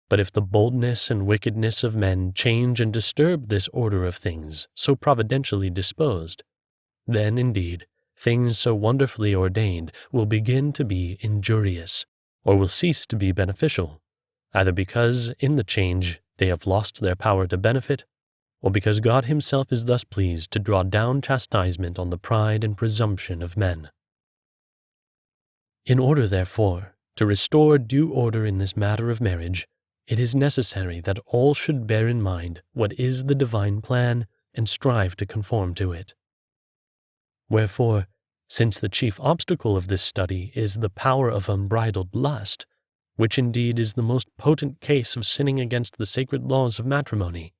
But if the boldness and wickedness of men change and disturb this order of things so providentially disposed, then indeed things so wonderfully ordained will begin to be injurious, or will cease to be beneficial, either because, in the change, they have lost their power to benefit, or because God Himself is thus pleased to draw down chastisement on the pride and presumption of men. In order, therefore, to restore due order in this matter of marriage, it is necessary that all should bear in mind what is the divine plan and strive to conform to it. Wherefore, since the chief obstacle of this study is the power of unbridled lust, which indeed is the most potent case of sinning against the sacred laws of matrimony,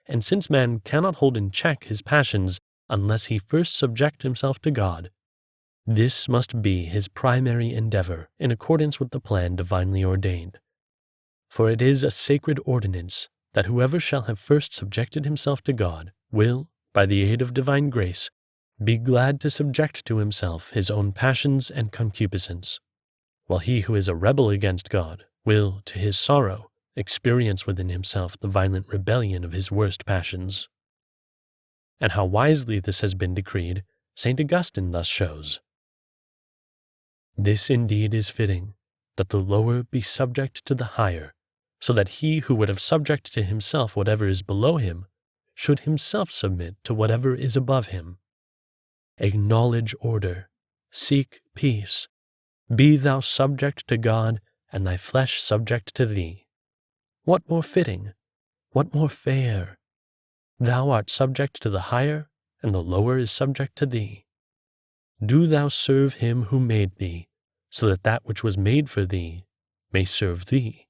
and since man cannot hold in check his passions unless he first subject himself to God, this must be his primary endeavor in accordance with the plan divinely ordained. For it is a sacred ordinance that whoever shall have first subjected himself to God will, by the aid of divine grace, be glad to subject to himself his own passions and concupiscence, while he who is a rebel against God will, to his sorrow, experience within himself the violent rebellion of his worst passions. And how wisely this has been decreed, St. Augustine thus shows. This indeed is fitting, that the lower be subject to the higher, so that he who would have subject to himself whatever is below him should himself submit to whatever is above him. Acknowledge order, seek peace, be thou subject to God, and thy flesh subject to thee. What more fitting? What more fair? Thou art subject to the higher, and the lower is subject to thee. Do thou serve him who made thee, so that that which was made for thee may serve thee.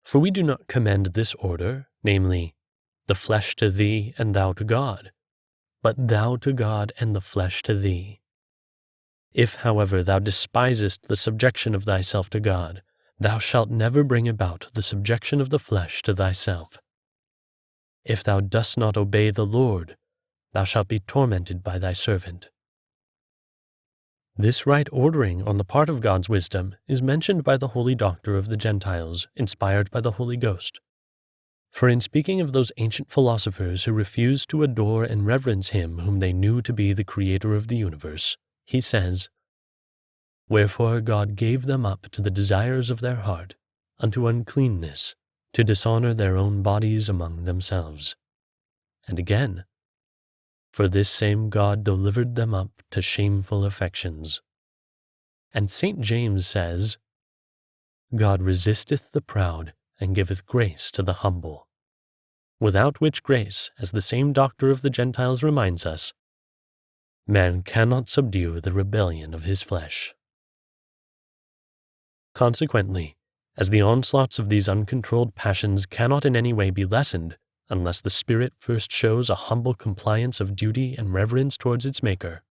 For we do not commend this order, namely, the flesh to thee and thou to God, but thou to God and the flesh to thee. If, however, thou despisest the subjection of thyself to God, thou shalt never bring about the subjection of the flesh to thyself. If thou dost not obey the Lord, thou shalt be tormented by thy servant. This right ordering on the part of God's wisdom is mentioned by the Holy Doctor of the Gentiles, inspired by the Holy Ghost. For in speaking of those ancient philosophers who refused to adore and reverence him whom they knew to be the creator of the universe, he says, Wherefore God gave them up to the desires of their heart, unto uncleanness, to dishonor their own bodies among themselves. And again, For this same God delivered them up to shameful affections. And St. James says, God resisteth the proud, and giveth grace to the humble. Without which grace, as the same Doctor of the Gentiles reminds us, man cannot subdue the rebellion of his flesh. Consequently, as the onslaughts of these uncontrolled passions cannot in any way be lessened, unless the Spirit first shows a humble compliance of duty and reverence towards its Maker,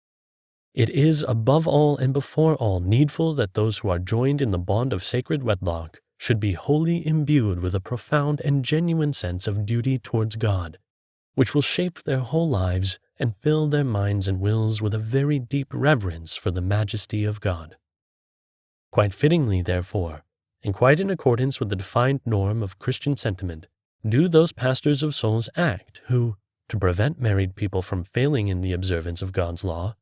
it is above all and before all needful that those who are joined in the bond of sacred wedlock should be wholly imbued with a profound and genuine sense of duty towards God, which will shape their whole lives and fill their minds and wills with a very deep reverence for the majesty of God. Quite fittingly, therefore, and quite in accordance with the defined norm of Christian sentiment, do those pastors of souls act who, to prevent married people from failing in the observance of God's law,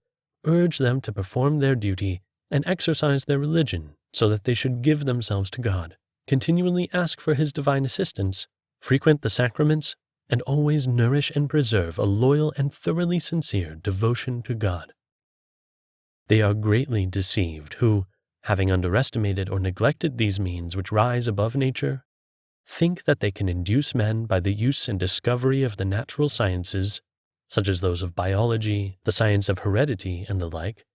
urge them to perform their duty and exercise their religion so that they should give themselves to God, continually ask for His divine assistance, frequent the sacraments, and always nourish and preserve a loyal and thoroughly sincere devotion to God. They are greatly deceived who, having underestimated or neglected these means which rise above nature, think that they can induce men by the use and discovery of the natural sciences, such as those of biology, the science of heredity, and the like,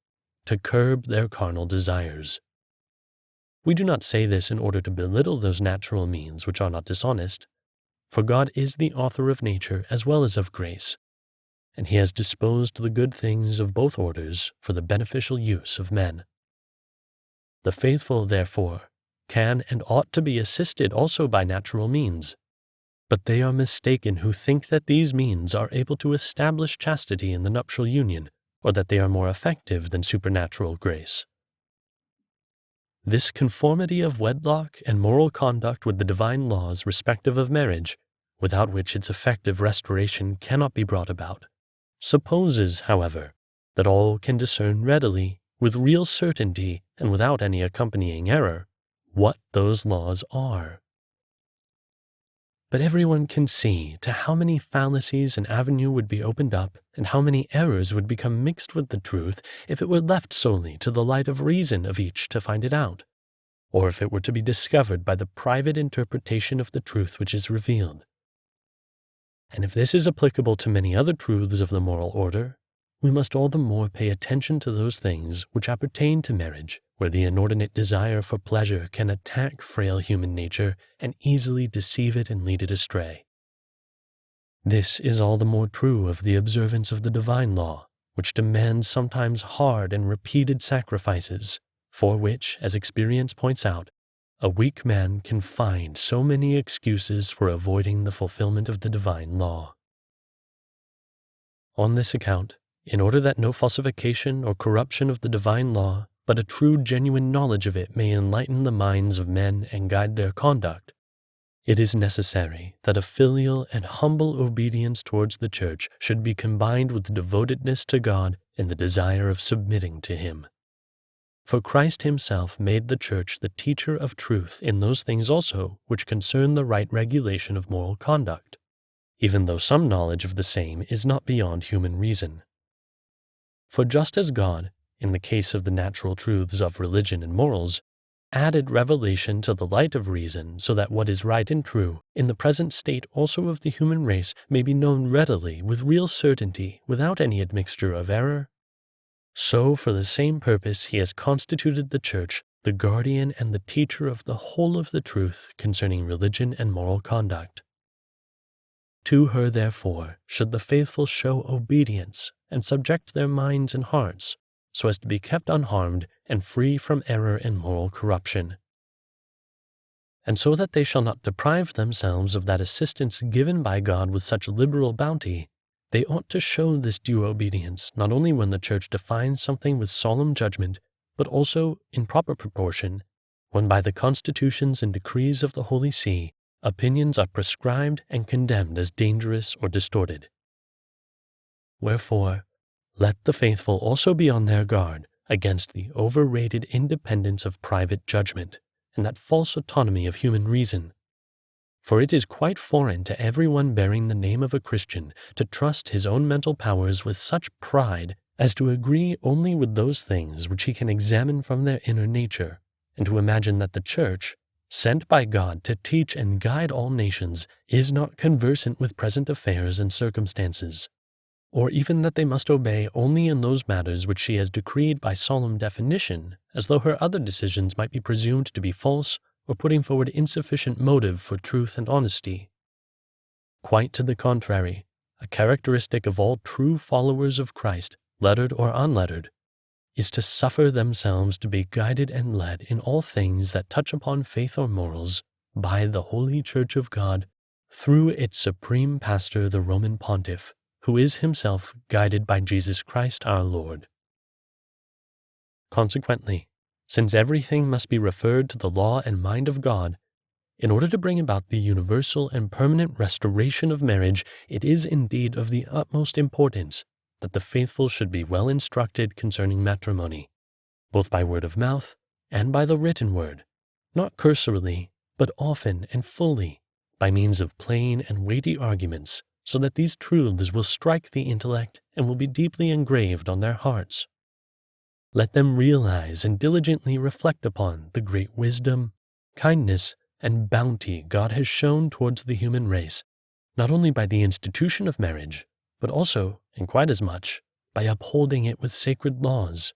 to curb their carnal desires. We do not say this in order to belittle those natural means which are not dishonest, for God is the author of nature as well as of grace, and He has disposed the good things of both orders for the beneficial use of men. The faithful, therefore, can and ought to be assisted also by natural means, but they are mistaken who think that these means are able to establish chastity in the nuptial union, or that they are more effective than supernatural grace. This conformity of wedlock and moral conduct with the divine laws respective of marriage, without which its effective restoration cannot be brought about, supposes, however, that all can discern readily, with real certainty and without any accompanying error, what those laws are. But everyone can see to how many fallacies an avenue would be opened up and how many errors would become mixed with the truth if it were left solely to the light of reason of each to find it out, or if it were to be discovered by the private interpretation of the truth which is revealed. And if this is applicable to many other truths of the moral order, we must all the more pay attention to those things which appertain to marriage, where the inordinate desire for pleasure can attack frail human nature and easily deceive it and lead it astray. This is all the more true of the observance of the divine law, which demands sometimes hard and repeated sacrifices, for which, as experience points out, a weak man can find so many excuses for avoiding the fulfillment of the divine law. On this account, in order that no falsification or corruption of the divine law, but a true genuine knowledge of it may enlighten the minds of men and guide their conduct, it is necessary that a filial and humble obedience towards the Church should be combined with devotedness to God and the desire of submitting to Him. For Christ Himself made the Church the teacher of truth in those things also which concern the right regulation of moral conduct, even though some knowledge of the same is not beyond human reason. For just as God, in the case of the natural truths of religion and morals, added revelation to the light of reason so that what is right and true in the present state also of the human race may be known readily with real certainty without any admixture of error, so for the same purpose He has constituted the Church the guardian and the teacher of the whole of the truth concerning religion and moral conduct. To her, therefore, should the faithful show obedience and subject their minds and hearts, so as to be kept unharmed and free from error and moral corruption. And so that they shall not deprive themselves of that assistance given by God with such liberal bounty, they ought to show this due obedience not only when the Church defines something with solemn judgment, but also, in proper proportion, when by the constitutions and decrees of the Holy See, opinions are prescribed and condemned as dangerous or distorted. Wherefore, let the faithful also be on their guard against the overrated independence of private judgment and that false autonomy of human reason. For it is quite foreign to everyone bearing the name of a Christian to trust his own mental powers with such pride as to agree only with those things which he can examine from their inner nature, and to imagine that the Church, sent by God to teach and guide all nations, is not conversant with present affairs and circumstances, or even that they must obey only in those matters which she has decreed by solemn definition, as though her other decisions might be presumed to be false or putting forward insufficient motive for truth and honesty. Quite to the contrary, a characteristic of all true followers of Christ, lettered or unlettered, is to suffer themselves to be guided and led in all things that touch upon faith or morals by the Holy Church of God, through its supreme pastor, the Roman Pontiff, who is himself guided by Jesus Christ our Lord. Consequently, since everything must be referred to the law and mind of God, in order to bring about the universal and permanent restoration of marriage, it is indeed of the utmost importance that the faithful should be well instructed concerning matrimony, both by word of mouth and by the written word, not cursorily, but often and fully, by means of plain and weighty arguments, so that these truths will strike the intellect and will be deeply engraved on their hearts. Let them realize and diligently reflect upon the great wisdom, kindness, and bounty God has shown towards the human race, not only by the institution of marriage, but also, and quite as much, by upholding it with sacred laws.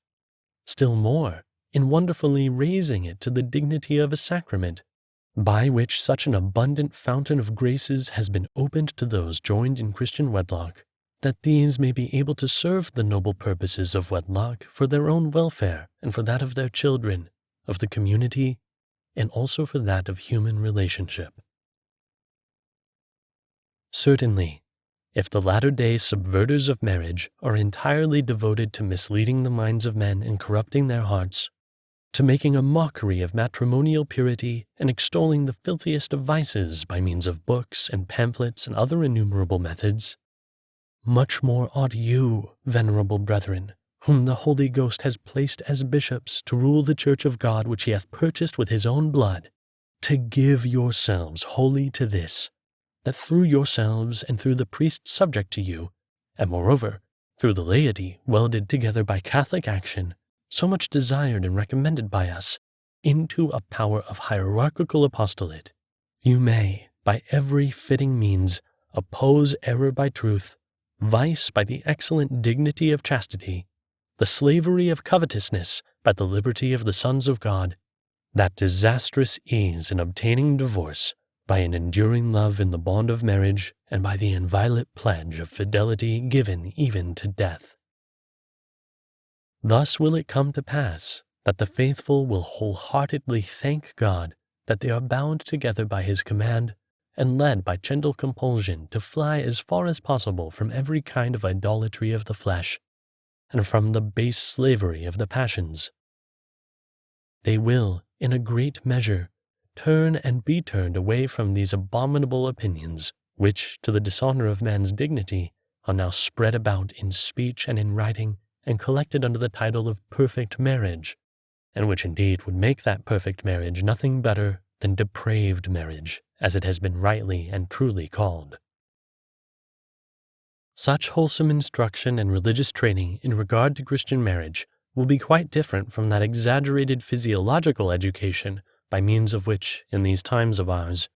Still more, in wonderfully raising it to the dignity of a sacrament, by which such an abundant fountain of graces has been opened to those joined in Christian wedlock, that these may be able to serve the noble purposes of wedlock for their own welfare and for that of their children, of the community, and also for that of human relationship. Certainly, if the latter-day subverters of marriage are entirely devoted to misleading the minds of men and corrupting their hearts, to making a mockery of matrimonial purity and extolling the filthiest of vices by means of books and pamphlets and other innumerable methods, much more ought you, venerable brethren, whom the Holy Ghost has placed as bishops to rule the Church of God which he hath purchased with his own blood, to give yourselves wholly to this, that through yourselves and through the priests subject to you, and moreover, through the laity welded together by Catholic action, so much desired and recommended by us, into a power of hierarchical apostolate, you may, by every fitting means, oppose error by truth, vice by the excellent dignity of chastity, the slavery of covetousness by the liberty of the sons of God, that disastrous ease in obtaining divorce by an enduring love in the bond of marriage and by the inviolate pledge of fidelity given even to death. Thus will it come to pass that the faithful will wholeheartedly thank God that they are bound together by His command and led by gentle compulsion to fly as far as possible from every kind of idolatry of the flesh and from the base slavery of the passions. They will, in a great measure, turn and be turned away from these abominable opinions, which, to the dishonor of man's dignity, are now spread about in speech and in writing, and collected under the title of perfect marriage, and which indeed would make that perfect marriage nothing better than depraved marriage, as it has been rightly and truly called. Such wholesome instruction and religious training in regard to Christian marriage will be quite different from that exaggerated physiological education by means of which, in these times of ours,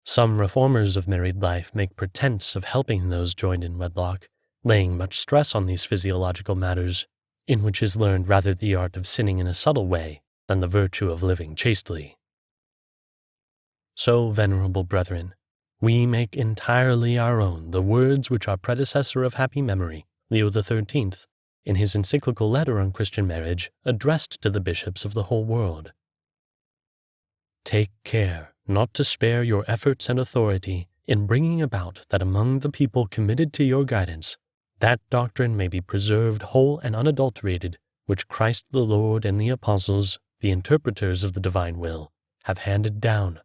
some reformers of married life make pretense of helping those joined in wedlock, laying much stress on these physiological matters, in which is learned rather the art of sinning in a subtle way than the virtue of living chastely. So, venerable brethren, we make entirely our own the words which our predecessor of happy memory, Leo XIII, in his encyclical letter on Christian marriage, addressed to the bishops of the whole world. Take care not to spare your efforts and authority in bringing about that among the people committed to your guidance, that doctrine may be preserved whole and unadulterated, which Christ the Lord and the apostles, the interpreters of the divine will, have handed down,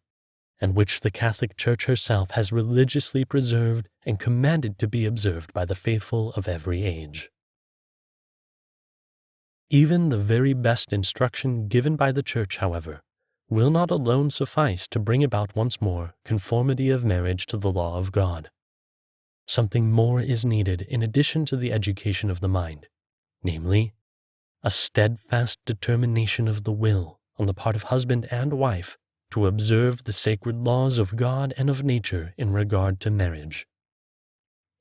and which the Catholic Church herself has religiously preserved and commanded to be observed by the faithful of every age. Even the very best instruction given by the Church, however, will not alone suffice to bring about once more conformity of marriage to the law of God. Something more is needed in addition to the education of the mind, namely, a steadfast determination of the will on the part of husband and wife to observe the sacred laws of God and of nature in regard to marriage.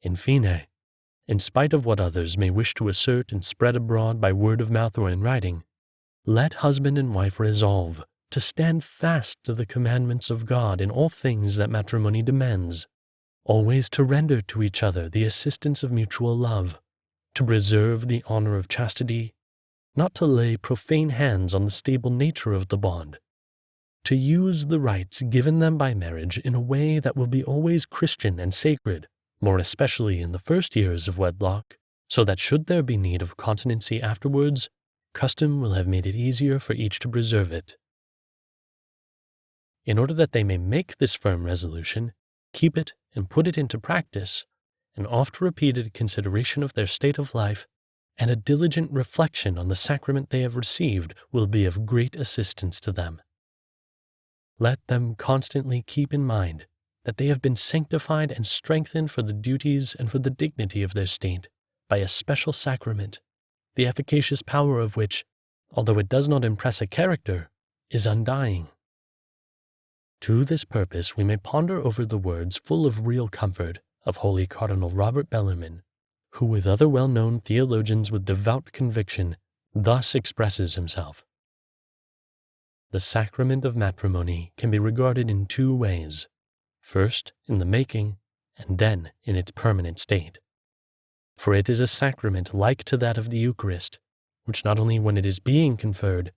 In fine, in spite of what others may wish to assert and spread abroad by word of mouth or in writing, let husband and wife resolve to stand fast to the commandments of God in all things that matrimony demands, always to render to each other the assistance of mutual love, to preserve the honor of chastity, not to lay profane hands on the stable nature of the bond, to use the rights given them by marriage in a way that will be always Christian and sacred, more especially in the first years of wedlock, so that should there be need of continency afterwards, custom will have made it easier for each to preserve it. In order that they may make this firm resolution, keep it and put it into practice, an oft-repeated consideration of their state of life and a diligent reflection on the sacrament they have received will be of great assistance to them. Let them constantly keep in mind that they have been sanctified and strengthened for the duties and for the dignity of their state by a special sacrament, the efficacious power of which, although it does not impress a character, is undying. To this purpose we may ponder over the words full of real comfort of Holy Cardinal Robert Bellarmine, who with other well-known theologians with devout conviction thus expresses himself. The sacrament of matrimony can be regarded in two ways, first in the making, and then in its permanent state. For it is a sacrament like to that of the Eucharist, which not only when it is being conferred,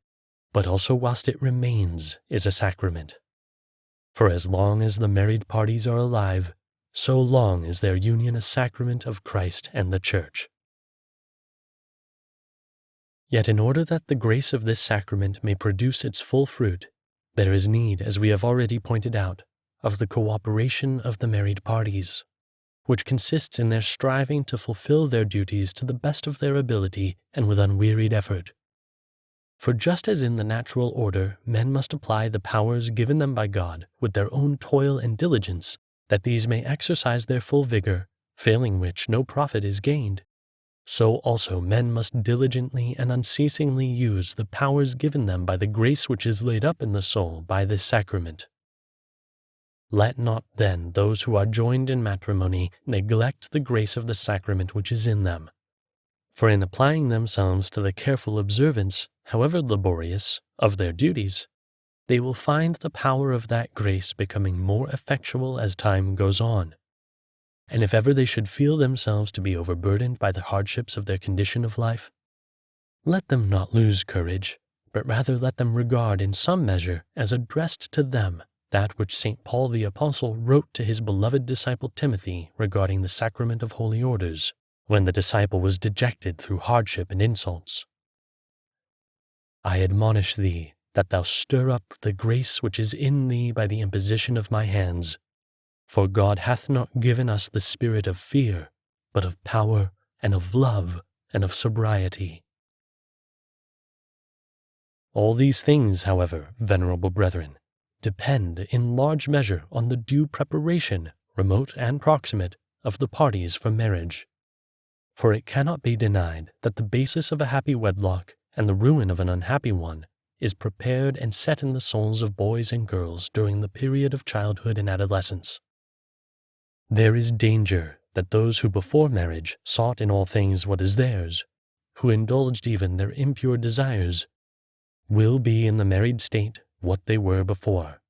but also whilst it remains is a sacrament. For as long as the married parties are alive, so long is their union a sacrament of Christ and the Church. Yet in order that the grace of this sacrament may produce its full fruit, there is need, as we have already pointed out, of the cooperation of the married parties, which consists in their striving to fulfill their duties to the best of their ability and with unwearied effort. For just as in the natural order men must apply the powers given them by God with their own toil and diligence, that these may exercise their full vigor, failing which no profit is gained, so also men must diligently and unceasingly use the powers given them by the grace which is laid up in the soul by this sacrament. Let not then those who are joined in matrimony neglect the grace of the sacrament which is in them. For in applying themselves to the careful observance, however laborious, of their duties, they will find the power of that grace becoming more effectual as time goes on. And if ever they should feel themselves to be overburdened by the hardships of their condition of life, let them not lose courage, but rather let them regard in some measure as addressed to them that which St. Paul the Apostle wrote to his beloved disciple Timothy regarding the sacrament of holy orders, when the disciple was dejected through hardship and insults. I admonish thee that thou stir up the grace which is in thee by the imposition of my hands. For God hath not given us the spirit of fear, but of power and of love and of sobriety. All these things, however, venerable brethren, depend in large measure on the due preparation, remote and proximate, of the parties for marriage. For it cannot be denied that the basis of a happy wedlock and the ruin of an unhappy one is prepared and set in the souls of boys and girls during the period of childhood and adolescence. There is danger that those who before marriage sought in all things what is theirs, who indulged even their impure desires, will be in the married state what they were before,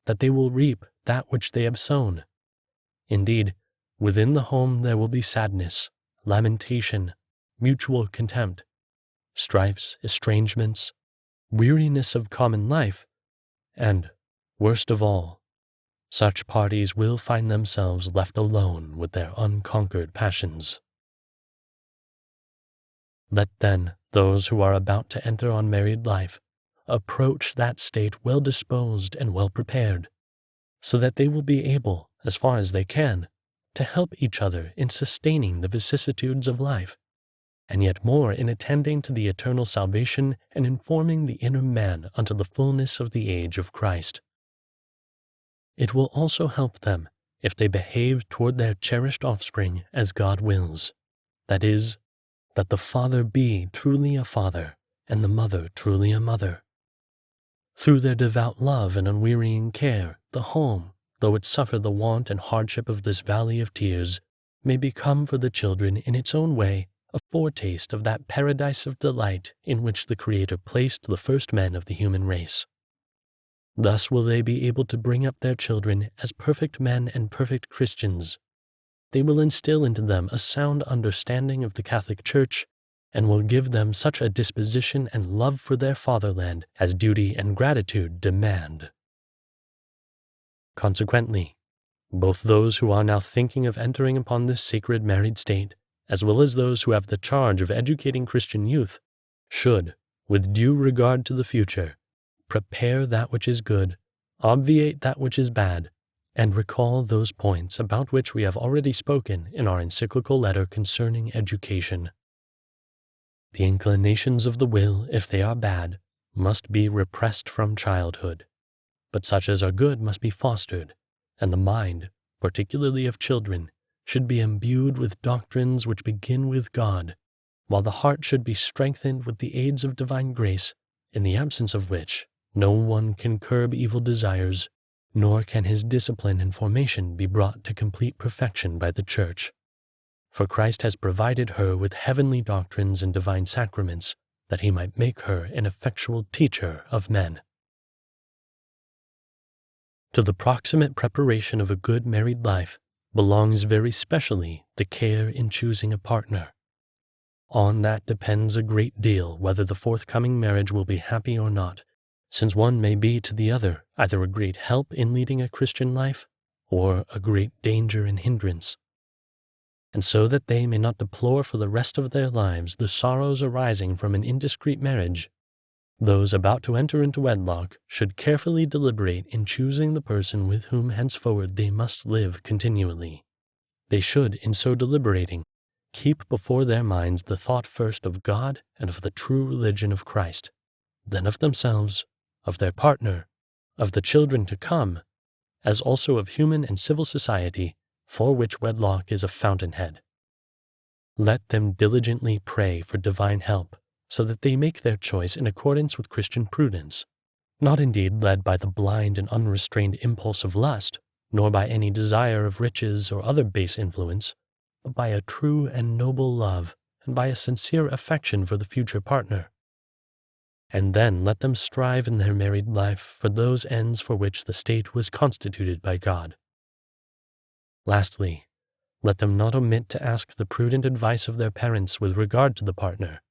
that they will reap that which they have sown. Indeed, within the home there will be sadness, lamentation, mutual contempt, strifes, estrangements, weariness of common life, and, worst of all, such parties will find themselves left alone with their unconquered passions. Let then those who are about to enter on married life approach that state well disposed and well prepared, so that they will be able, as far as they can, to help each other in sustaining the vicissitudes of life, and yet more in attending to the eternal salvation and informing the inner man unto the fullness of the age of Christ. It will also help them if they behave toward their cherished offspring as God wills, that is, that the father be truly a father and the mother truly a mother. Through their devout love and unwearying care, the home, though it suffer the want and hardship of this valley of tears, may become for the children in its own way a foretaste of that paradise of delight in which the Creator placed the first men of the human race. Thus will they be able to bring up their children as perfect men and perfect Christians. They will instill into them a sound understanding of the Catholic Church, and will give them such a disposition and love for their fatherland as duty and gratitude demand. Consequently, both those who are now thinking of entering upon this sacred married state, as well as those who have the charge of educating Christian youth, should, with due regard to the future, prepare that which is good, obviate that which is bad, and recall those points about which we have already spoken in our encyclical letter concerning education. The inclinations of the will, if they are bad, must be repressed from childhood, but such as are good must be fostered, and the mind, particularly of children, should be imbued with doctrines which begin with God, while the heart should be strengthened with the aids of divine grace, in the absence of which no one can curb evil desires, nor can his discipline and formation be brought to complete perfection by the Church. For Christ has provided her with heavenly doctrines and divine sacraments, that he might make her an effectual teacher of men. To the proximate preparation of a good married life belongs very specially the care in choosing a partner. On that depends a great deal whether the forthcoming marriage will be happy or not, since one may be to the other either a great help in leading a Christian life or a great danger and hindrance. And so that they may not deplore for the rest of their lives the sorrows arising from an indiscreet marriage, those about to enter into wedlock should carefully deliberate in choosing the person with whom henceforward they must live continually. They should, in so deliberating, keep before their minds the thought first of God and of the true religion of Christ, then of themselves, of their partner, of the children to come, as also of human and civil society, for which wedlock is a fountainhead. Let them diligently pray for divine help, so that they make their choice in accordance with Christian prudence, not indeed led by the blind and unrestrained impulse of lust, nor by any desire of riches or other base influence, but by a true and noble love, and by a sincere affection for the future partner. And then let them strive in their married life for those ends for which the state was constituted by God. Lastly, let them not omit to ask the prudent advice of their parents with regard to the partner,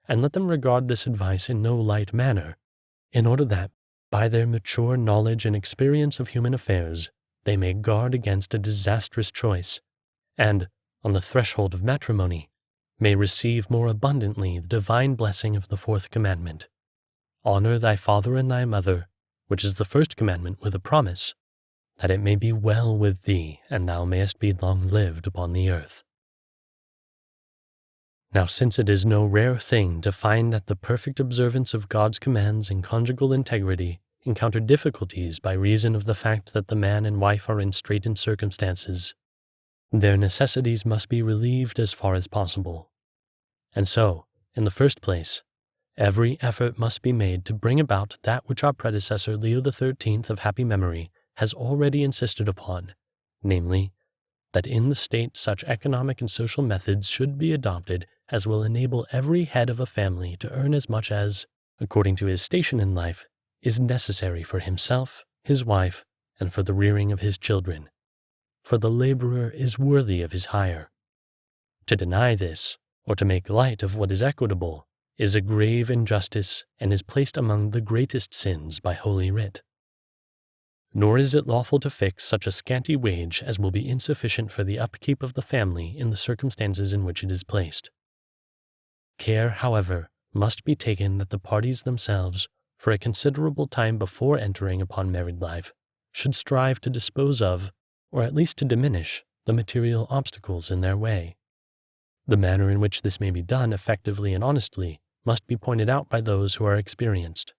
and let them regard this advice in no light manner, in order that, by their mature knowledge and experience of human affairs, they may guard against a disastrous choice, and, on the threshold of matrimony, may receive more abundantly the divine blessing of the fourth commandment. Honor thy father and thy mother, which is the first commandment with a promise, that it may be well with thee, and thou mayest be long-lived upon the earth. Now, since it is no rare thing to find that the perfect observance of God's commands in conjugal integrity encounter difficulties by reason of the fact that the man and wife are in straitened circumstances, their necessities must be relieved as far as possible. And so, in the first place, every effort must be made to bring about that which our predecessor Leo XIII of happy memory has already insisted upon, namely, that in the state such economic and social methods should be adopted as will enable every head of a family to earn as much as, according to his station in life, is necessary for himself, his wife, and for the rearing of his children. For the laborer is worthy of his hire. To deny this, or to make light of what is equitable, is a grave injustice and is placed among the greatest sins by Holy Writ. Nor is it lawful to fix such a scanty wage as will be insufficient for the upkeep of the family in the circumstances in which it is placed. Care, however, must be taken that the parties themselves, for a considerable time before entering upon married life, should strive to dispose of, or at least to diminish, the material obstacles in their way. The manner in which this may be done effectively and honestly must be pointed out by those who are experienced.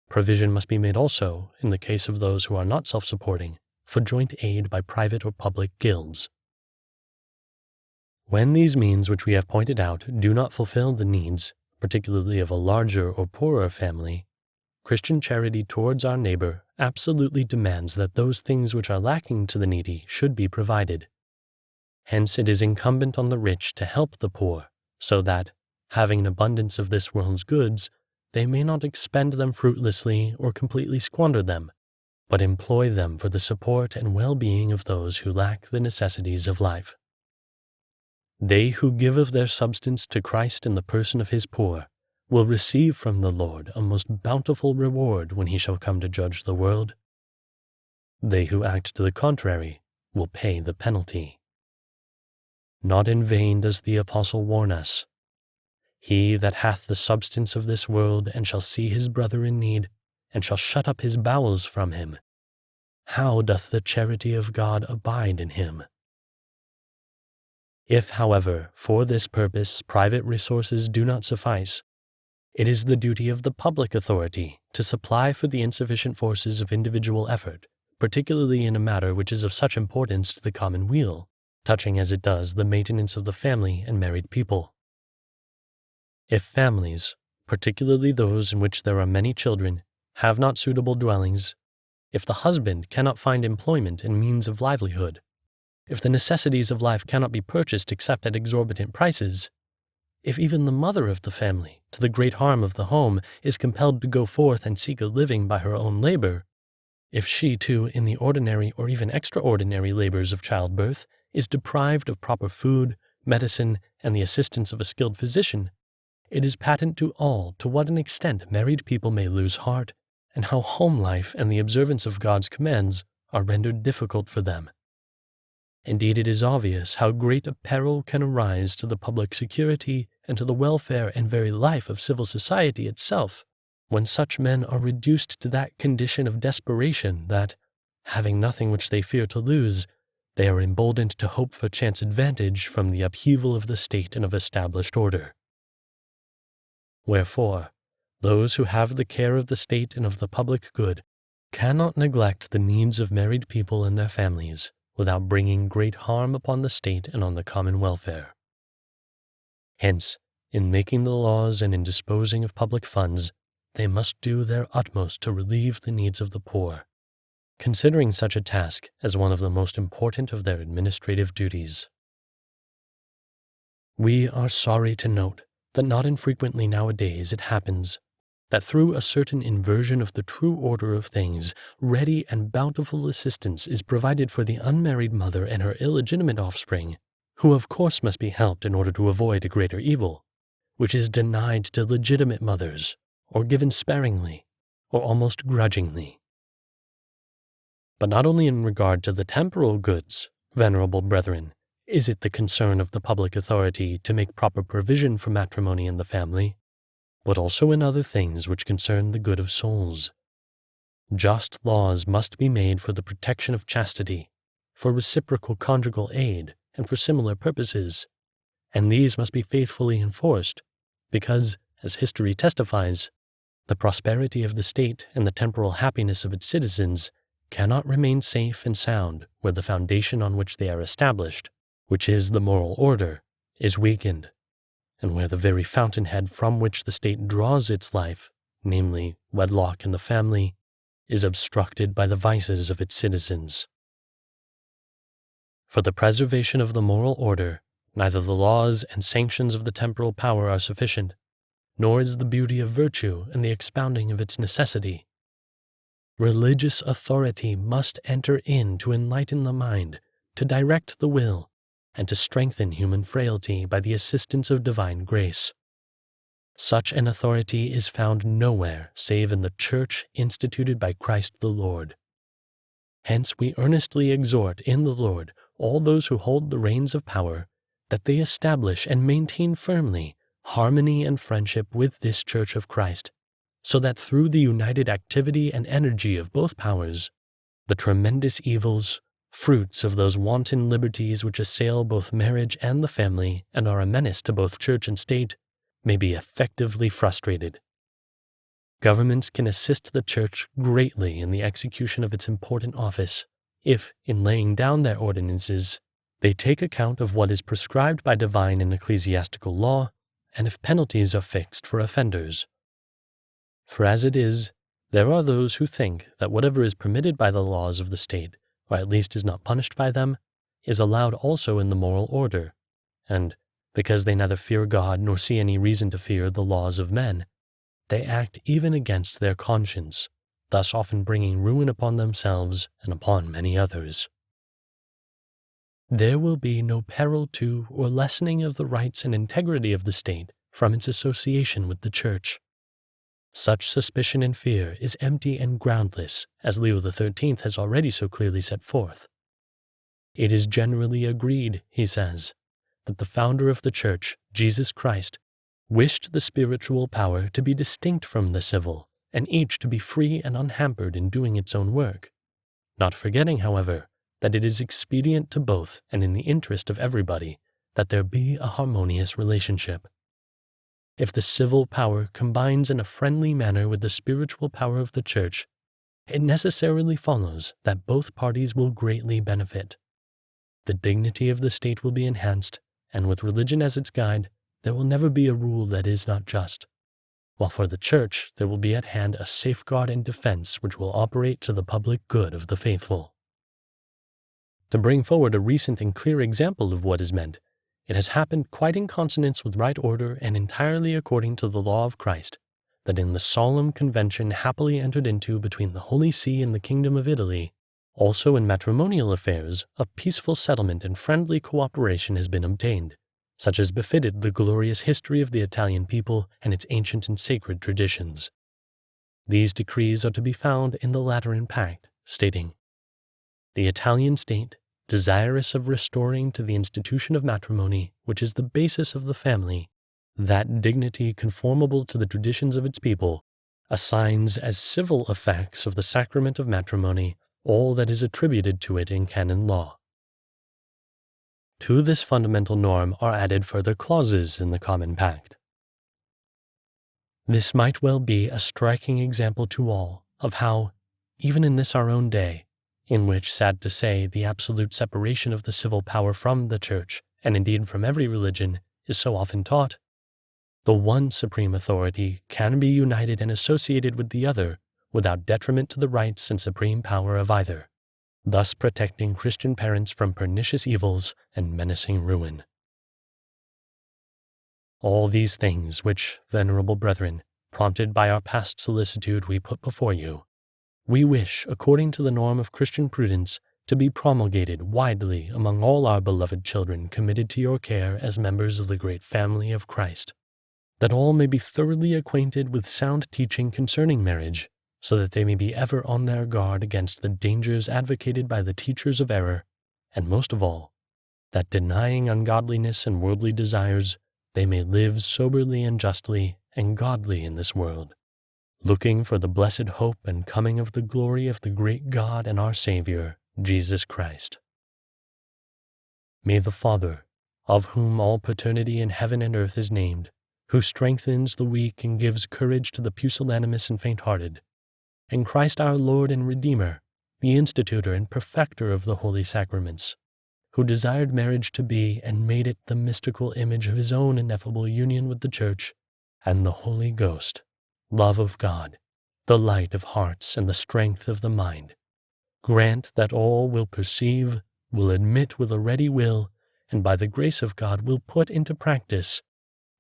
Provision must be made also, in the case of those who are not self-supporting, for joint aid by private or public guilds. When these means which we have pointed out do not fulfill the needs, particularly of a larger or poorer family, Christian charity towards our neighbor absolutely demands that those things which are lacking to the needy should be provided. Hence it is incumbent on the rich to help the poor, so that, having an abundance of this world's goods, they may not expend them fruitlessly or completely squander them, but employ them for the support and well-being of those who lack the necessities of life. They who give of their substance to Christ in the person of his poor will receive from the Lord a most bountiful reward when he shall come to judge the world. They who act to the contrary will pay the penalty. Not in vain does the apostle warn us, "He that hath the substance of this world and shall see his brother in need, and shall shut up his bowels from him, how doth the charity of God abide in him?" If, however, for this purpose private resources do not suffice, it is the duty of the public authority to supply for the insufficient forces of individual effort, particularly in a matter which is of such importance to the common weal, touching as it does the maintenance of the family and married people. If families, particularly those in which there are many children, have not suitable dwellings, if the husband cannot find employment and means of livelihood, if the necessities of life cannot be purchased except at exorbitant prices, if even the mother of the family, to the great harm of the home, is compelled to go forth and seek a living by her own labor, if she, too, in the ordinary or even extraordinary labors of childbirth, is deprived of proper food, medicine, and the assistance of a skilled physician, it is patent to all to what an extent married people may lose heart, and how home life and the observance of God's commands are rendered difficult for them. Indeed, it is obvious how great a peril can arise to the public security and to the welfare and very life of civil society itself, when such men are reduced to that condition of desperation that, having nothing which they fear to lose, they are emboldened to hope for chance advantage from the upheaval of the state and of established order. Wherefore, those who have the care of the state and of the public good cannot neglect the needs of married people and their families, without bringing great harm upon the state and on the common welfare. Hence, in making the laws and in disposing of public funds, they must do their utmost to relieve the needs of the poor, considering such a task as one of the most important of their administrative duties. We are sorry to note that not infrequently nowadays it happens that through a certain inversion of the true order of things, ready and bountiful assistance is provided for the unmarried mother and her illegitimate offspring, who of course must be helped in order to avoid a greater evil, which is denied to legitimate mothers, or given sparingly, or almost grudgingly. But not only in regard to the temporal goods, venerable brethren, is it the concern of the public authority to make proper provision for matrimony in the family, but also in other things which concern the good of souls. Just laws must be made for the protection of chastity, for reciprocal conjugal aid, and for similar purposes, and these must be faithfully enforced, because, as history testifies, the prosperity of the state and the temporal happiness of its citizens cannot remain safe and sound where the foundation on which they are established, which is the moral order, is weakened, and where the very fountainhead from which the state draws its life, namely wedlock in the family, is obstructed by the vices of its citizens. For the preservation of the moral order, neither the laws and sanctions of the temporal power are sufficient, nor is the beauty of virtue and the expounding of its necessity. Religious authority must enter in to enlighten the mind, to direct the will, and to strengthen human frailty by the assistance of divine grace. Such an authority is found nowhere save in the Church instituted by Christ the Lord. Hence we earnestly exhort in the Lord all those who hold the reins of power, that they establish and maintain firmly harmony and friendship with this Church of Christ, so that through the united activity and energy of both powers, the tremendous evils, fruits of those wanton liberties which assail both marriage and the family and are a menace to both church and state, may be effectively frustrated. Governments can assist the Church greatly in the execution of its important office, if, in laying down their ordinances, they take account of what is prescribed by divine and ecclesiastical law, and if penalties are fixed for offenders. For as it is, there are those who think that whatever is permitted by the laws of the state, or at least is not punished by them, is allowed also in the moral order, and, because they neither fear God nor see any reason to fear the laws of men, they act even against their conscience, thus often bringing ruin upon themselves and upon many others. There will be no peril to or lessening of the rights and integrity of the state from its association with the Church. Such suspicion and fear is empty and groundless, as Leo XIII has already so clearly set forth. It is generally agreed, he says, that the founder of the Church, Jesus Christ, wished the spiritual power to be distinct from the civil, and each to be free and unhampered in doing its own work, not forgetting, however, that it is expedient to both and in the interest of everybody that there be a harmonious relationship. If the civil power combines in a friendly manner with the spiritual power of the Church, it necessarily follows that both parties will greatly benefit. The dignity of the state will be enhanced, and with religion as its guide, there will never be a rule that is not just, while for the Church there will be at hand a safeguard and defense which will operate to the public good of the faithful. To bring forward a recent and clear example of what is meant, it has happened quite in consonance with right order and entirely according to the law of Christ, that in the solemn convention happily entered into between the Holy See and the Kingdom of Italy, also in matrimonial affairs, a peaceful settlement and friendly cooperation has been obtained, such as befitted the glorious history of the Italian people and its ancient and sacred traditions. These decrees are to be found in the Lateran Pact, stating, "The Italian state, desirous of restoring to the institution of matrimony, which is the basis of the family, that dignity conformable to the traditions of its people, assigns as civil effects of the sacrament of matrimony all that is attributed to it in canon law." To this fundamental norm are added further clauses in the Common Pact. This might well be a striking example to all of how, even in this our own day, in which, sad to say, the absolute separation of the civil power from the Church, and indeed from every religion, is so often taught, the one supreme authority can be united and associated with the other without detriment to the rights and supreme power of either, thus protecting Christian parents from pernicious evils and menacing ruin. All these things which, venerable brethren, prompted by our past solicitude we put before you, we wish, according to the norm of Christian prudence, to be promulgated widely among all our beloved children committed to your care as members of the great family of Christ, that all may be thoroughly acquainted with sound teaching concerning marriage, so that they may be ever on their guard against the dangers advocated by the teachers of error, and most of all, that denying ungodliness and worldly desires, they may live soberly and justly and godly in this world, looking for the blessed hope and coming of the glory of the great God and our Savior, Jesus Christ. May the Father, of whom all paternity in heaven and earth is named, who strengthens the weak and gives courage to the pusillanimous and faint-hearted, and Christ our Lord and Redeemer, the institutor and perfecter of the holy sacraments, who desired marriage to be and made it the mystical image of his own ineffable union with the Church, and the Holy Ghost, love of God, the light of hearts and the strength of the mind, grant that all will perceive, will admit with a ready will, and by the grace of God will put into practice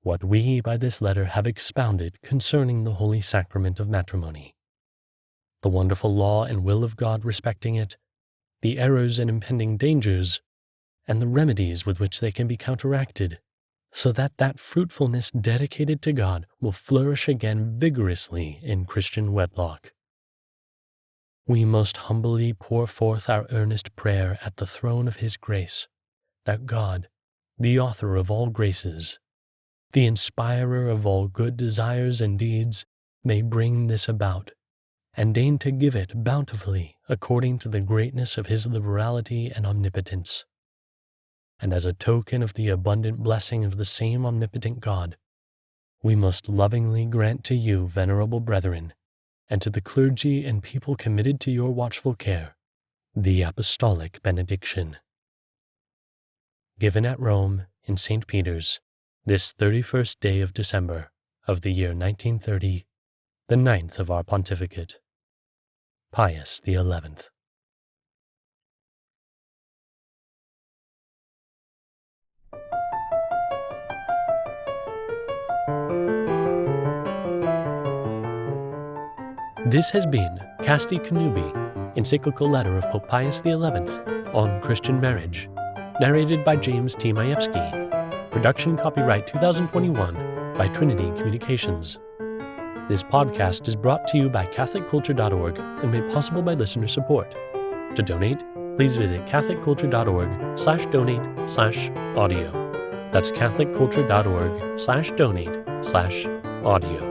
what we by this letter have expounded concerning the holy sacrament of matrimony, the wonderful law and will of God respecting it, the errors and impending dangers, and the remedies with which they can be counteracted, so that that fruitfulness dedicated to God will flourish again vigorously in Christian wedlock. We most humbly pour forth our earnest prayer at the throne of His grace, that God, the author of all graces, the inspirer of all good desires and deeds, may bring this about, and deign to give it bountifully according to the greatness of His liberality and omnipotence. And as a token of the abundant blessing of the same omnipotent God, we most lovingly grant to you, venerable brethren, and to the clergy and people committed to your watchful care, the apostolic benediction. Given at Rome, in St. Peter's, this 31st day of December of the year 1930, the 9th of our pontificate, Pius XI. This has been Casti Connubii, encyclical letter of Pope Pius XI on Christian marriage, narrated by James T. Majewski. Production copyright 2021 by Trinity Communications. This podcast is brought to you by CatholicCulture.org and made possible by listener support. To donate, please visit CatholicCulture.org/donate/audio. That's CatholicCulture.org/donate/audio.